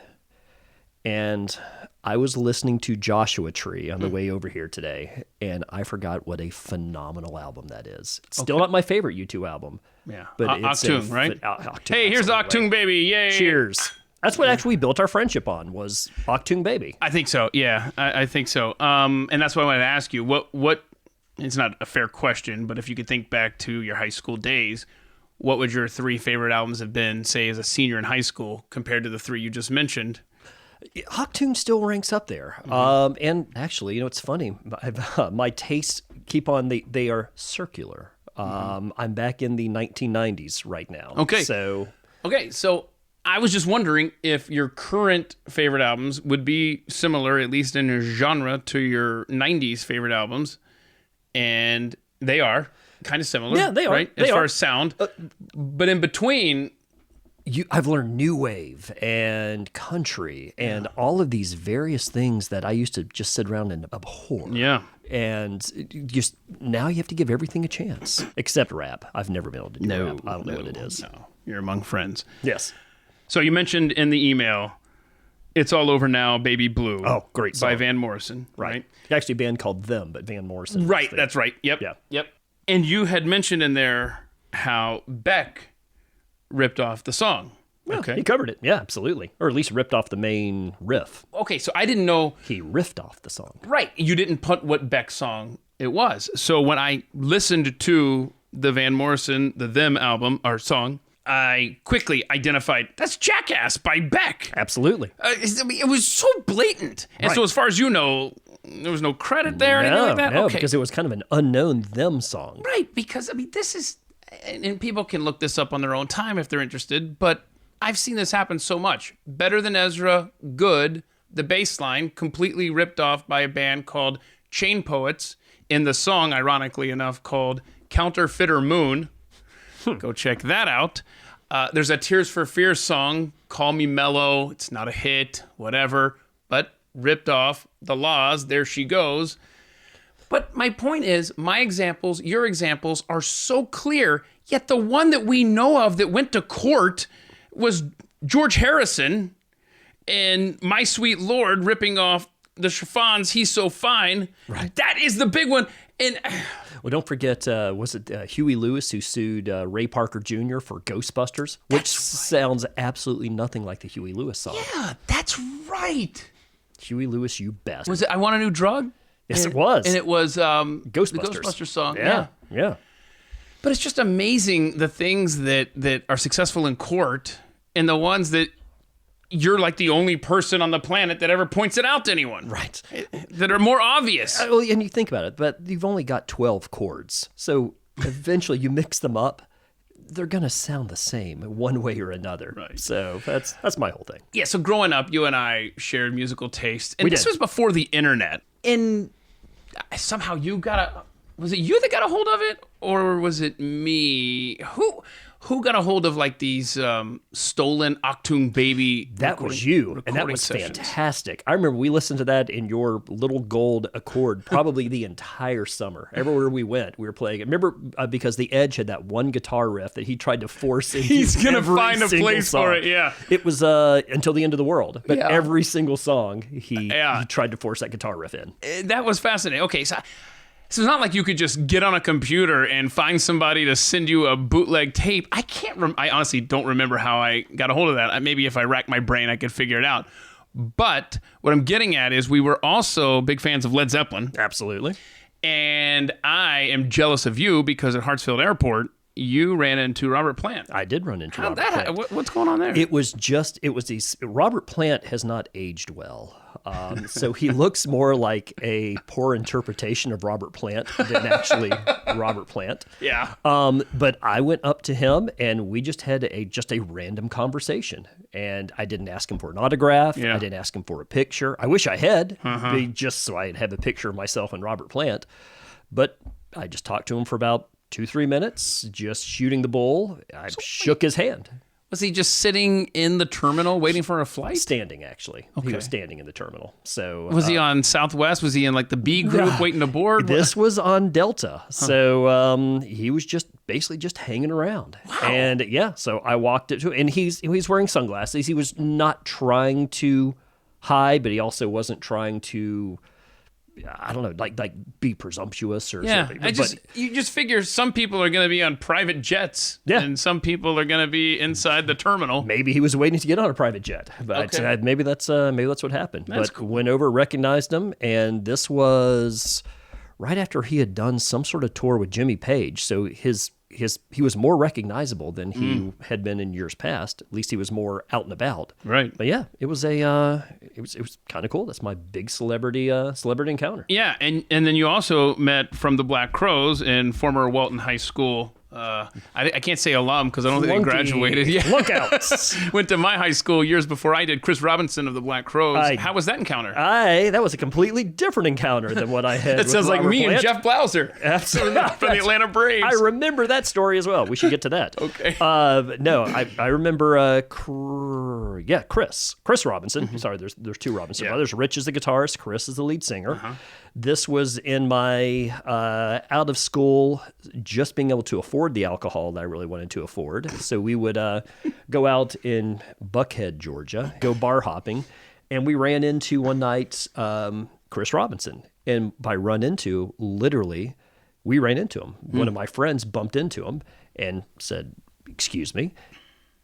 And I was listening to Joshua Tree on the way over here today, and I forgot what a phenomenal album that is. It's still not my favorite U2 album. Yeah. But it's Octung, right? Octung, Hey, here's absolutely. Octung Baby. Yay. Cheers. That's what actually we built our friendship on, was Octung Baby. I think so. Yeah, I think so. And that's why I wanted to ask you, what, it's not a fair question, but if you could think back to your high school days, what would your 3 favorite albums have been, say, as a senior in high school, compared to the 3 you just mentioned? Octung still ranks up there. And actually, it's funny. My tastes keep on, they are circular. I'm back in the 1990s right now. Okay. So I was just wondering if your current favorite albums would be similar, at least in genre, to your 90s favorite albums. And they are kind of similar. Yeah, they are. Right? As far as sound. But in between... I've learned new wave and country and all of these various things that I used to just sit around and abhor. Yeah. And just now you have to give everything a chance, except rap. I've never been able to do rap. I don't know what it is. No, you're among friends. Yes. So you mentioned in the email, It's All Over Now, Baby Blue. Oh, great song. By Van Morrison. Right. Actually, a band called Them, but Van Morrison. Right, that's right. Yep. Yeah. Yep. And you had mentioned in there how Beck ripped off the song. Yeah, Okay. he covered it. Yeah, absolutely. Or at least ripped off the main riff. Okay, so I didn't know. He riffed off the song. Right. You didn't put what Beck's song it was. So when I listened to the Van Morrison, the Them album or song, I quickly identified that's Jackass by Beck. Absolutely. It was so blatant. And so as far as you know, there was no credit there or anything like that? No, Okay. because it was kind of an unknown Them song. Right, because, this is, and people can look this up on their own time if they're interested, but I've seen this happen so much. Better Than Ezra, good, the bass line, completely ripped off by a band called Chain Poets in the song, ironically enough, called Counterfeiter Moon. Go check that out. There's a Tears for Fears song, Call Me Mellow. It's not a hit, whatever, but ripped off The Laws, There She Goes. But my point is, my examples, your examples are so clear, yet the one that we know of that went to court was George Harrison and My Sweet Lord ripping off the Chiffons, He's So Fine. Right. That is the big one. And well, don't forget, was it Huey Lewis who sued Ray Parker Jr. for Ghostbusters? Which sounds absolutely nothing like the Huey Lewis song. yeah, that's right. Huey Lewis, you bastard. Was it I Want a New Drug? Yes, it was. And it was Ghostbusters. the Ghostbusters song. Yeah. But it's just amazing the things that are successful in court and the ones that you're like the only person on the planet that ever points it out to anyone. Right. That are more obvious. Well, and you think about it, but you've only got 12 chords. So eventually you mix them up, they're going to sound the same one way or another. Right. So that's my whole thing. Yeah, so growing up, you and I shared musical tastes. And this did. was before the internet. And somehow you got a... Was it you that got a hold of it? Or was it me? Who got a hold of like these stolen Octung Baby That was you, and that recording was sessions? fantastic. I remember we listened to that in your little gold Accord probably the entire summer. Everywhere we went, we were playing it. Remember, because the Edge had that one guitar riff that he tried to force into He's gonna every find a single place song. for it, yeah. It was Until the End of the World, but Yeah. every single song he Yeah. tried to force that guitar riff in. That was fascinating. Okay, so it's not like you could just get on a computer and find somebody to send you a bootleg tape. I honestly don't remember how I got a hold of that. Maybe if I rack my brain, I could figure it out. But what I'm getting at is we were also big fans of Led Zeppelin. Absolutely. And I am jealous of you because at Hartsfield Airport, you ran into Robert Plant. I did run into How'd Robert that Plant. What's going on there? It was these. Robert Plant has not aged well. So he looks more like a poor interpretation of Robert Plant than actually Robert Plant. Yeah. But I went up to him and we just had a random conversation. And I didn't ask him for an autograph. Yeah. I didn't ask him for a picture. I wish I had, just so I'd have a picture of myself and Robert Plant. But I just talked to him for about 2-3 minutes, just shooting the bull. I shook his hand. Was he just sitting in the terminal waiting for a flight? Standing, actually. Okay. He was standing in the terminal. So Was he on Southwest? Was he in like the B group waiting to board? This was on Delta. So he was basically just hanging around. Wow. And yeah, so I walked it to him, and he's wearing sunglasses. He was not trying to hide, but he also wasn't trying to, I don't know, like be presumptuous or something. You just figure some people are going to be on private jets, and some people are going to be inside the terminal. Maybe he was waiting to get on a private jet, but maybe that's what happened. That's cool. Went over, recognized him, and this was right after he had done some sort of tour with Jimmy Page. So he was more recognizable than he had been in years past. At least he was more out and about. Right. But yeah, it was kind of cool. That's my big celebrity encounter. Yeah, and then you also met from the Black Crowes in former Walton High School. I can't say alum because I don't think they graduated. Yeah. Lookouts. Went to my high school years before I did. Chris Robinson of the Black Crowes. How was that encounter? That was a completely different encounter than what I had. That sounds like me Plant. and Jeff Blouser. Absolutely. From the Atlanta Braves. I remember that story as well. We should get to that. Okay. No, I remember. Chris Robinson. Mm-hmm. Sorry, there's two Robinson brothers. Rich is the guitarist. Chris is the lead singer. Uh-huh. This was in my out of school, just being able to afford the alcohol that I really wanted to afford. So we would go out in Buckhead, Georgia, go bar hopping, and we ran into one night Chris Robinson. And by run into, literally, we ran into him. One of my friends bumped into him and said, "Excuse me."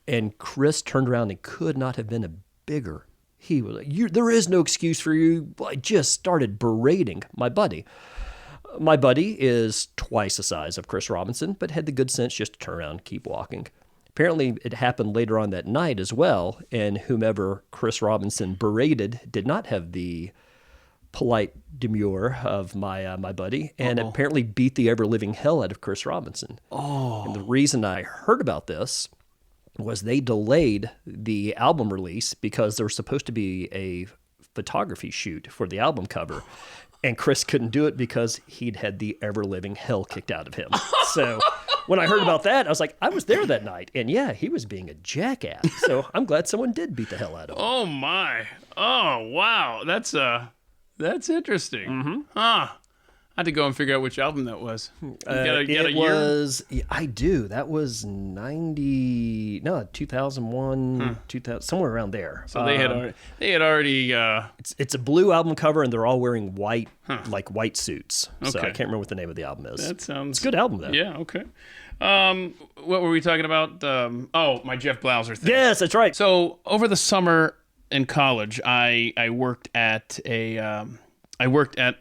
And Chris turned around and could not have been a bigger. He was like, "There is no excuse for you." I just started berating my buddy. My buddy is twice the size of Chris Robinson, but had the good sense just to turn around and keep walking. Apparently, it happened later on that night as well, and whomever Chris Robinson berated did not have the polite demure of my buddy, and apparently beat the ever-living hell out of Chris Robinson. Oh. And the reason I heard about this was they delayed the album release because there was supposed to be a photography shoot for the album cover, and Chris couldn't do it because he'd had the ever-living hell kicked out of him. So when I heard about that, I was like, I was there that night, and yeah, he was being a jackass. So I'm glad someone did beat the hell out of him. Oh, my. Oh, wow. That's interesting. Mm-hmm. Huh. I had to go and figure out which album that was. I do. That was 2001, 2000, somewhere around there. So they had already. It's a blue album cover, and they're all wearing white, like white suits. Okay. So I can't remember what the name of the album is. That sounds. It's a good album, though. Yeah. Okay. What were we talking about? My Jeff Blouser thing. Yes, that's right. So over the summer in college, I worked at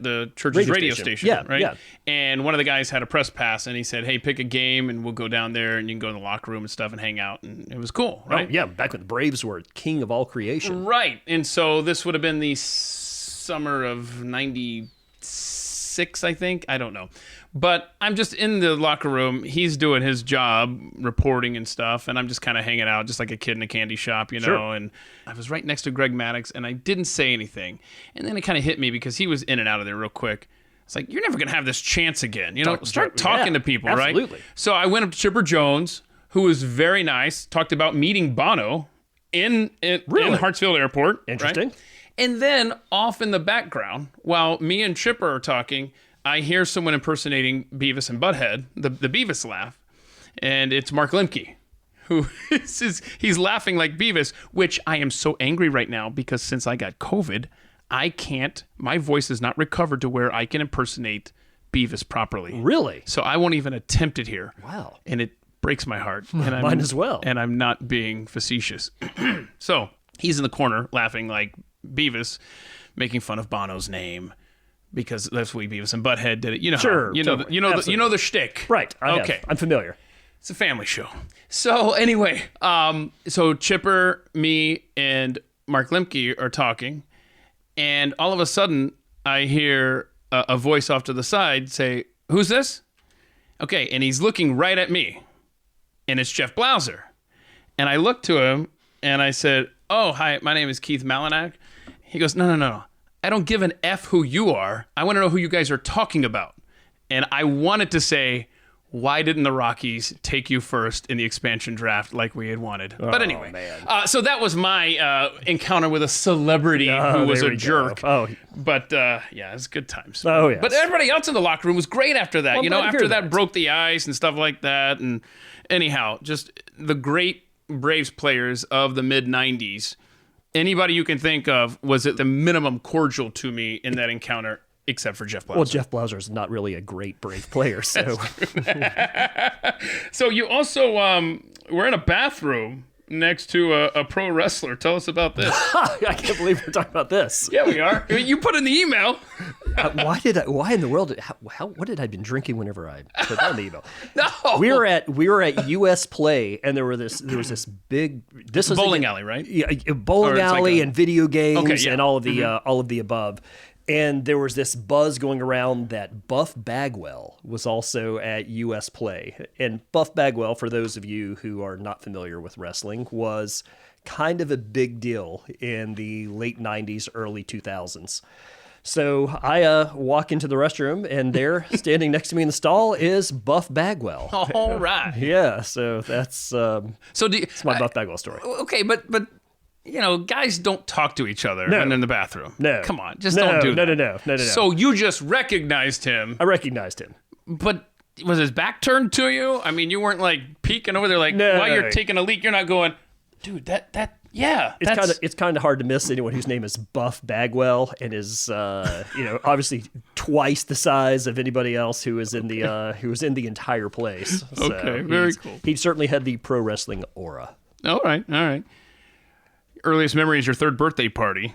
the church's radio station, right? Yeah. And one of the guys had a press pass, and he said, "Hey, pick a game, and we'll go down there, and you can go in the locker room and stuff and hang out." And it was cool, right? Oh, yeah, back when the Braves were king of all creation. Right. And so this would have been the summer of 96, I think. I don't know. But I'm just in the locker room. He's doing his job, reporting and stuff, and I'm just kind of hanging out, just like a kid in a candy shop, you know. Sure. And I was right next to Greg Maddox, and I didn't say anything. And then it kind of hit me because he was in and out of there real quick. It's like, you're never going to have this chance again. You know, start talking to people, absolutely. Right? So I went up to Chipper Jones, who was very nice, talked about meeting Bono in Hartsfield Airport. Interesting. Right? And then off in the background, while me and Chipper are talking, I hear someone impersonating Beavis and Butthead, the Beavis laugh, and it's Mark Lemke, who he's laughing like Beavis, which I am so angry right now because since I got COVID, my voice is not recovered to where I can impersonate Beavis properly. Really? So I won't even attempt it here. Wow. And it breaks my heart. And mine as well. And I'm not being facetious. So he's in the corner laughing like Beavis, making fun of Bono's name. Because that's the way Beavis and Butthead did it. You know, sure, you know the shtick. Right. Okay. I'm familiar. It's a family show. So anyway, so Chipper, me, and Mark Lemke are talking, and all of a sudden I hear a voice off to the side say, "Who's this?" Okay, and he's looking right at me, and it's Jeff Blouser, and I looked to him and I said, "Oh, hi, my name is Keith Malinak." He goes, No. I don't give an F who you are. I want to know who you guys are talking about. And I wanted to say, why didn't the Rockies take you first in the expansion draft like we had wanted? But anyway, so that was my encounter with a celebrity who was a jerk. Oh, but yeah, it's good times. Oh, yeah. But everybody else in the locker room was great after that. Well, After that broke the ice and stuff like that. And anyhow, just the great Braves players of the mid-'90s. Anybody you can think of was at the minimum cordial to me in that encounter, except for Jeff Blouser. well, Jeff Blouser is not really a great Brave player, so So you also were in a bathroom next to a pro wrestler. Tell us about this. I can't believe we're talking about this. Yeah, we are. You put in the email. Why in the world? What had I been drinking whenever I put that in the email? No. We were at US Play, and there was this big Bowling alley, right? Yeah, a bowling alley and video games Okay, yeah. and all of the above. And there was this buzz going around that Buff Bagwell was also at US Play. And Buff Bagwell, for those of you who are not familiar with wrestling, was kind of a big deal in the late 90s, early 2000s. So I walk into the restroom, and there, standing next to me in the stall, is Buff Bagwell. All right. Yeah, so that's that's my Buff Bagwell story. Okay, but guys don't talk to each other when they're in the bathroom. No. Come on, just don't do that. No. So you just recognized him, I recognized him. but was his back turned to you? I mean, you weren't like peeking over there like while you're taking a leak. You're not going, dude, It's kind of hard to miss anyone whose name is Buff Bagwell and is obviously twice the size of anybody else who was in the entire place. So Okay, very cool. He certainly had the pro wrestling aura. All right. Earliest memory is your third birthday party.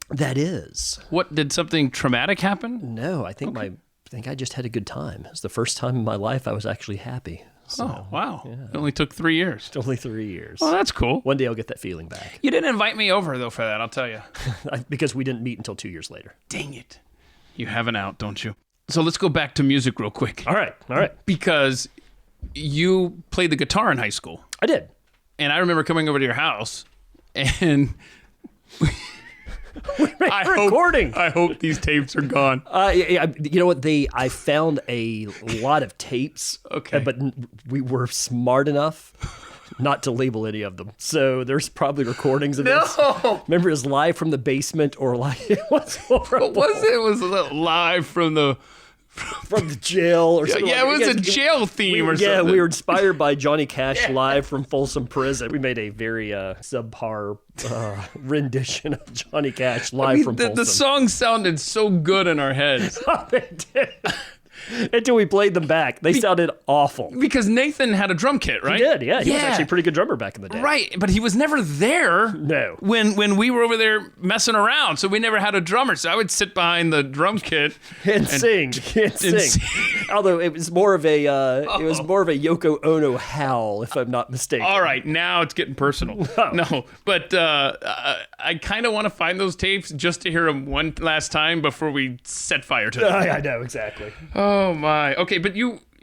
That is. What, did something traumatic happen? No, I think I just had a good time. It was the first time in my life I was actually happy. So, Oh, wow. Yeah. It only took 3 years. only 3 years. Well, that's cool. One day I'll get that feeling back. You didn't invite me over, though, for that, I'll tell you. Because we didn't meet until 2 years later. Dang it. You have an out, don't you? So let's go back to music real quick. All right. Because you played the guitar in high school. I did. And I remember coming over to your house, and recording. I hope these tapes are gone. You know what? I found a lot of tapes. Okay. But we were smart enough not to label any of them. So there's probably recordings of this. No. Remember, it was live from the basement or live. What was it? Was it live from the jail or something? Yeah, it was a jail theme or something. Yeah, we were inspired by Johnny Cash live from Folsom Prison. We made a very subpar rendition of Johnny Cash live from Folsom. The song sounded so good in our heads. They did. Until we played them back. They sounded awful. Because Nathan had a drum kit, right? He did, yeah. He was actually a pretty good drummer back in the day. Right, but he was never there. No. When we were over there messing around, so we never had a drummer. So I would sit behind the drum kit and sing. Although it was more of a Yoko Ono howl, if I'm not mistaken. All right, now it's getting personal. No, but I kind of want to find those tapes just to hear them one last time before we set fire to them. I know, exactly. Oh my. Okay, but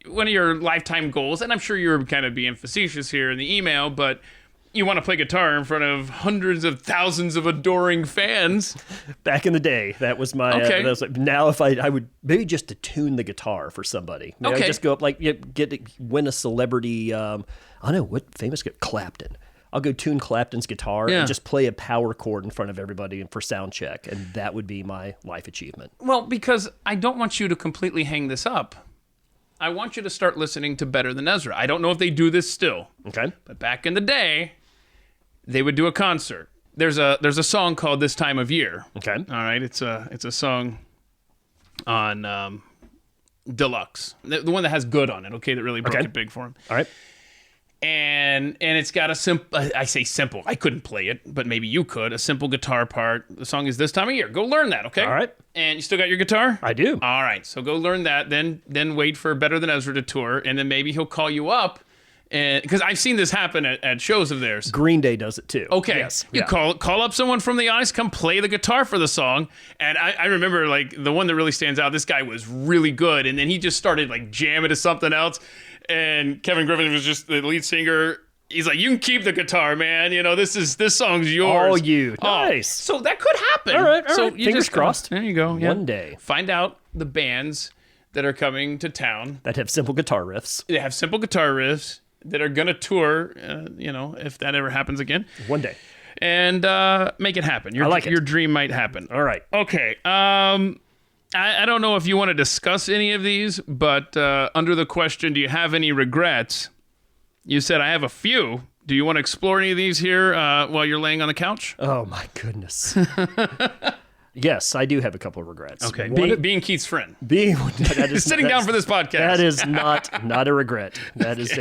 one of your lifetime goals, and I'm sure you're kind of being facetious here in the email, but you want to play guitar in front of hundreds of thousands of adoring fans. Back in the day, that was my. Okay. Now, if I would maybe just to tune the guitar for somebody. Maybe Okay. I'd just go up win a celebrity. I don't know what famous Clapton. I'll go tune Clapton's guitar and just play a power chord in front of everybody for sound check, and that would be my life achievement. Well, because I don't want you to completely hang this up. I want you to start listening to Better Than Ezra. I don't know if they do this still. Okay. But back in the day, they would do a concert. There's a song called This Time of Year. Okay. All right. It's a song on Deluxe. The one that has Good on it, okay, that really broke it big for him. All right. And it's got a simple, I say simple, I couldn't play it, but maybe you could, a simple guitar part. The song is This Time of Year. Go learn that, okay? All right. And you still got your guitar? I do. All right, so go learn that, then wait for Better Than Ezra to tour, and then maybe he'll call you up, because I've seen this happen at shows of theirs. Green Day does it too. Okay, Yes. you call up someone from the ice, come play the guitar for the song, and I remember like the one that really stands out, this guy was really good, and then he just started like jamming to something else, and Kevin Griffin was just the lead singer. He's like, you can keep the guitar, man. You know, this song's yours. All you. Nice. So that could happen. All right. So Fingers crossed. There you go. Yeah. One day. Find out the bands that are coming to town. That have simple guitar riffs. They have simple guitar riffs that are going to tour, if that ever happens again. One day. And make it happen. I like it. Your dream might happen. All right. Okay. I don't know if you want to discuss any of these, but under the question, do you have any regrets? You said, I have a few. Do you want to explore any of these here while you're laying on the couch? Oh, my goodness. Yes, I do have a couple of regrets. Okay. Being Keith's friend. That is, Sitting down for this podcast. That is not a regret. That is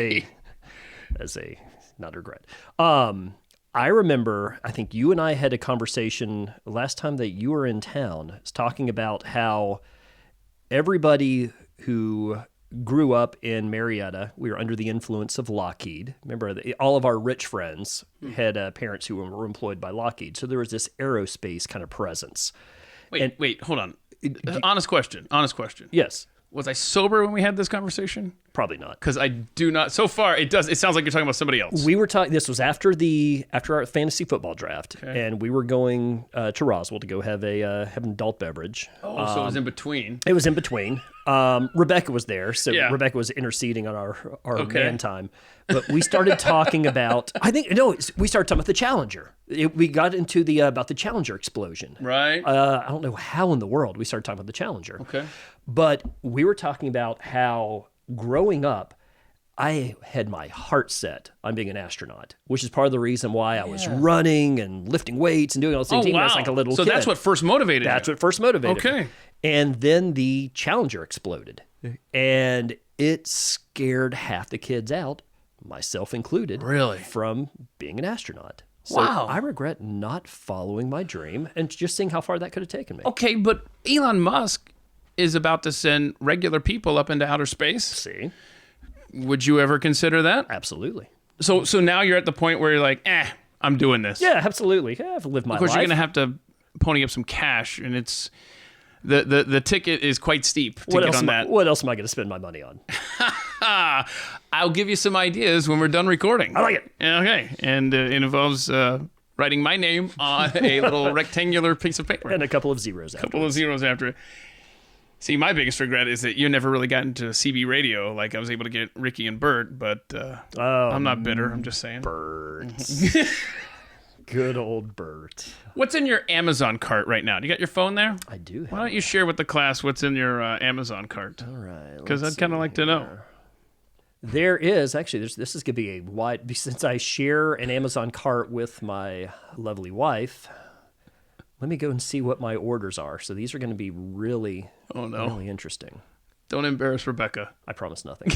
not a regret. I remember, I think you and I had a conversation last time that you were in town. It's talking about how everybody who grew up in Marietta, we were under the influence of Lockheed. Remember, all of our rich friends had parents who were employed by Lockheed. So there was this aerospace kind of presence. Wait, hold on. Honest question. Yes. Was I sober when we had this conversation? Probably not. Because I do not. So far, it sounds like you're talking about somebody else. We were talking. This was after our fantasy football draft, and we were going to Roswell to go have an adult beverage. Oh, so it was in between. It was in between. Rebecca was there, so Yeah. Rebecca was interceding on our man time. But we started talking about. We started talking about the Challenger. We got into about the Challenger explosion. Right. I don't know how in the world we started talking about the Challenger. Okay. But we were talking about how growing up, I had my heart set on being an astronaut, which is part of the reason why I was running and lifting weights and doing all those things. Oh, wow. I was like a little so kid. that's what first motivated you. That's what first motivated me. Okay. And then the Challenger exploded. And it scared half the kids out, myself included, Really? from being an astronaut. So Wow. I regret not following my dream and just seeing how far that could have taken me. Okay, but Elon Musk is about to send regular people up into outer space. See? Would you ever consider that? Absolutely. So now you're at the point where you're like, I'm doing this. Yeah, absolutely. Yeah, I've lived my life. Of course, you're going to have to pony up some cash, and it's the ticket is quite steep to get on that. What else am I going to spend my money on? I'll give you some ideas when we're done recording. I like it. Okay, and it involves writing my name on a little rectangular piece of paper. And a couple of zeros after. Couple of zeros after it. See, my biggest regret is that you never really got into CB radio. Like, I was able to get Ricky and Bert, but I'm not bitter. I'm just saying. Bert. Good old Bert. What's in your Amazon cart right now? Do you got your phone there? I do have. Why don't you share with the class what's in your Amazon cart? All right. Because I'd kind of like to know. There is, actually, this is going to be a wide, since I share an Amazon cart with my lovely wife, let me go and see what my orders are. So these are going to be really, really interesting. Don't embarrass Rebecca. I promise nothing.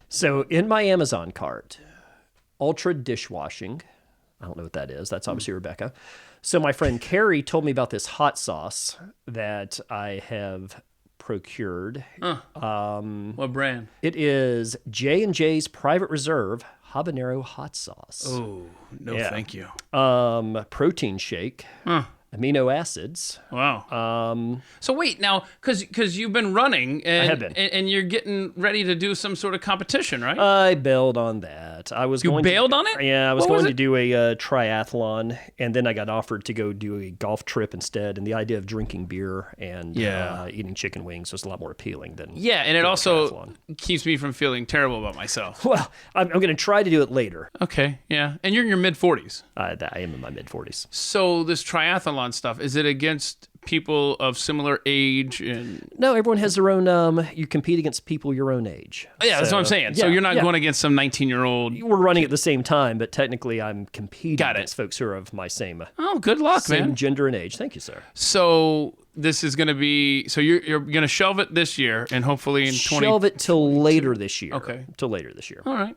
So in my Amazon cart, Ultra dishwashing. I don't know what that is. That's obviously Rebecca. So my friend Carrie told me about this hot sauce that I have procured. What brand? It is J&J's Private Reserve Habanero Hot Sauce. Oh, no thank you. Protein shake. Amino acids. Wow. So wait, now, because you've been running, and, I have been. and you're getting ready to do some sort of competition, right? I bailed on that. You bailed on it? Yeah, I was What going was to it? do a triathlon, and then I got offered to go do a golf trip instead. And the idea of drinking beer and eating chicken wings was a lot more appealing than Yeah, and it doing a also triathlon. keeps me from feeling terrible about myself. Well, I'm going to try to do it later. Okay, yeah. And you're in your mid-40s. I am in my mid-40s. So this triathlon stuff, is it against people of similar age? And No, everyone has their own. You compete against people your own age. yeah, that's what I'm saying. So you're not going against some 19-year-old. We're running at the same time, but technically I'm competing Got it. against folks who are of my same Oh, good luck, man. gender and age. Thank you, sir. So this is going to be. So you're going to shelve it this year, and hopefully in 20. Shelve it till later this year. Okay. Till later this year. All right.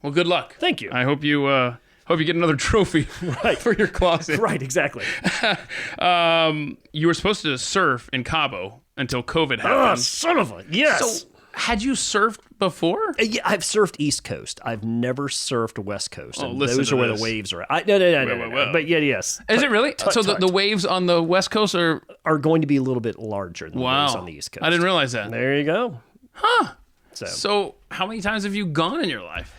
Well, good luck. Thank you. I hope you get another trophy for your closet. Right, exactly. You were supposed to surf in Cabo until COVID Ah, happened. son of a yes. So had you surfed before? Yeah, I've surfed East Coast. I've never surfed West Coast. And listen those to are where this. the waves are. No. whoa. But yes. Is it really? So the waves on the West Coast are Are going to be a little bit larger than the waves on the East Coast. I didn't realize that. There you go. Huh. So So how many times have you gone in your life?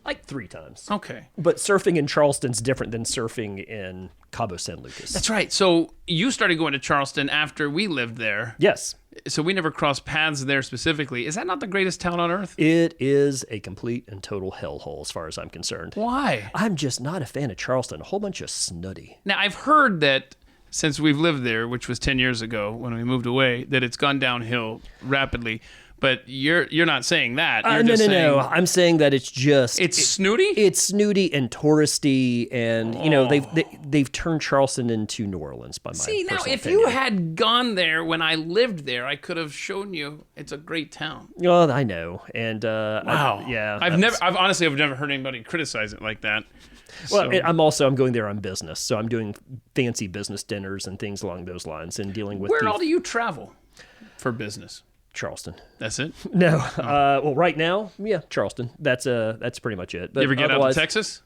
Like 3 times. Okay. But surfing in Charleston's different than surfing in Cabo San Lucas. That's right. So you started going to Charleston after we lived there. Yes. So we never crossed paths there specifically. Is that not the greatest town on earth? It is a complete and total hellhole as far as I'm concerned. Why? I'm just not a fan of Charleston. A whole bunch of snooty. Now, I've heard that since we've lived there, which was 10 years ago when we moved away, that it's gone downhill rapidly. But you're not saying that. You're just saying, No. I'm saying that it's just It's snooty? It's snooty and touristy, and they've turned Charleston into New Orleans by my See, now, personal if opinion. you had gone there when I lived there, I could have shown you it's a great town. Well, I know, and Wow. I've never heard anybody criticize it like that. Well, So- I'm going there on business, so I'm doing fancy business dinners and things along those lines, and dealing with Where all do you travel for business? Charleston. That's it? No, well, right now, yeah, Charleston. That's pretty much it. But You ever get out to otherwise, Texas?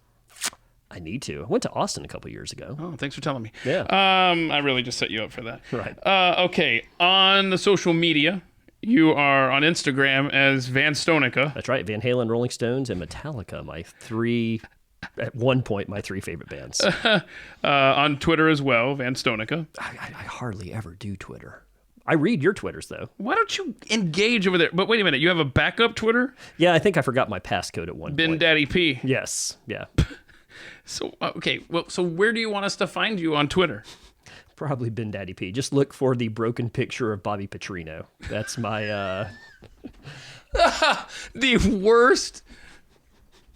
I need to. I went to Austin a couple years ago. Oh, thanks for telling me. Yeah. I really just set you up for that. Right. Okay. On the social media, you are on Instagram as Van Stonica. That's right. Van Halen, Rolling Stones, and Metallica. At one point, my 3 favorite bands. On Twitter as well, Van Stonica. I hardly ever do Twitter. I read your Twitters, though. Why don't you engage over there? But wait a minute, you have a backup Twitter? Yeah, I think I forgot my passcode at one Ben point. Daddy P. Yes, yeah. So, okay, well, so where do you want us to find you on Twitter? Probably Ben Daddy P. Just look for the broken picture of Bobby Petrino. That's my... The worst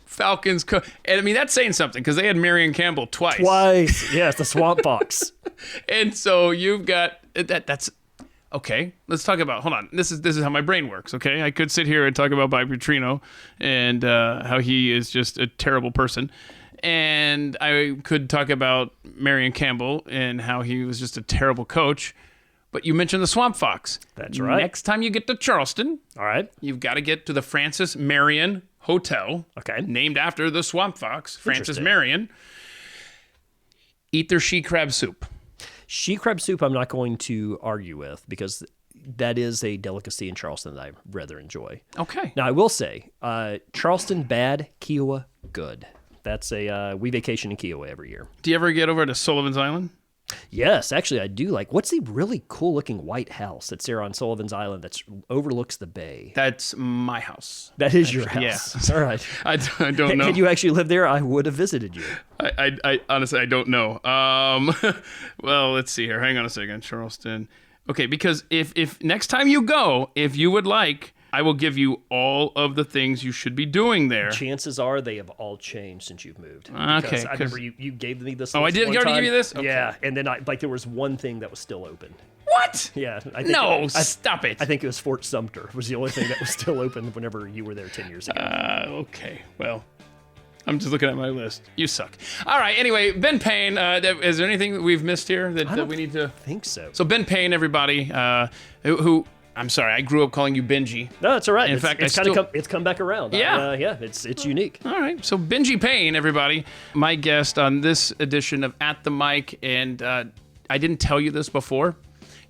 Falcons and I mean, that's saying something because they had Marion Campbell twice. Yes, the Swamp Fox. And so you've got that's okay. Let's talk about. Hold on. This is how my brain works. Okay, I could sit here and talk about Bobby Petrino and how he is just a terrible person, and I could talk about Marion Campbell and how he was just a terrible coach. But you mentioned the Swamp Fox. That's right. Next time you get to Charleston, All right. you've got to get to the Francis Marion Hotel. Okay. Named after the Swamp Fox, Francis Interesting. Marion. Eat their she crab soup. She crab soup I'm not going to argue with because that is a delicacy in Charleston that I rather enjoy. Okay. Now, I will say, Charleston bad, Kiowa good. That's we vacation in Kiowa every year. Do you ever get over to Sullivan's Island? Yes, actually, I do like. What's the really cool looking white house that's there on Sullivan's Island that overlooks the bay? That's my house. That is your house. Yeah. All right. I don't know. Had you actually lived there, I would have visited you. I honestly, I don't know. Well, let's see here. Hang on a second. Charleston. Okay, because if next time you go, if you would like, I will give you all of the things you should be doing there. Chances are they have all changed since you've moved. Okay, Because I 'cause- remember you gave me this. Oh, I list did one already time. give you this? Okay. Yeah, and then there was one thing that was still open. What? Yeah. I think No, stop it. I think it was Fort Sumter was the only thing that was still open whenever you were there 10 years ago. Okay, well, I'm just looking at my list. You suck. All right, anyway, Ben Payne, is there anything that we've missed here that we need to... I think so. So Ben Payne, everybody, who I'm sorry, I grew up calling you Benji. No, it's all right. In fact, it's come back around. Yeah. It's unique. All right, so Benji Payne, everybody, my guest on this edition of At the Mic, and I didn't tell you this before.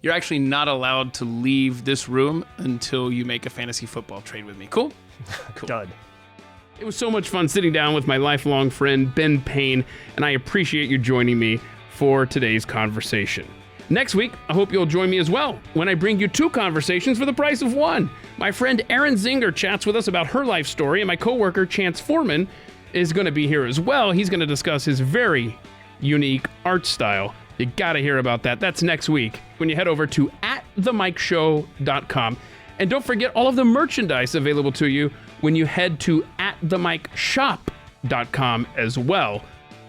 You're actually not allowed to leave this room until you make a fantasy football trade with me. Cool? Cool. Done. It was so much fun sitting down with my lifelong friend, Ben Payne, and I appreciate you joining me for today's conversation. Next week, I hope you'll join me as well when I bring you 2 conversations for the price of 1. My friend Erin Zinger chats with us about her life story, and my coworker Chance Foreman is going to be here as well. He's going to discuss his very unique art style. You got to hear about that. That's next week when you head over to atthemicshow.com. And don't forget all of the merchandise available to you when you head to atthemicshop.com as well.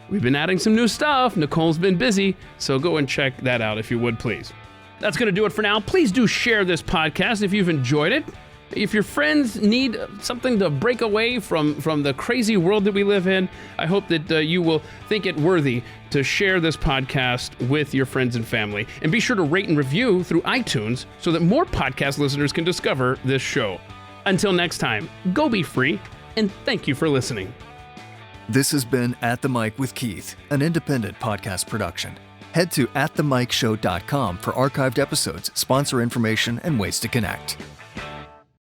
We've been adding some new stuff. Nicole's been busy, so go and check that out if you would, please. That's going to do it for now. Please do share this podcast if you've enjoyed it. If your friends need something to break away from the crazy world that we live in, I hope that you will think it worthy to share this podcast with your friends and family. And be sure to rate and review through iTunes so that more podcast listeners can discover this show. Until next time, go be free, and thank you for listening. This has been At the Mic with Keith, an independent podcast production. Head to atthemicshow.com for archived episodes, sponsor information, and ways to connect.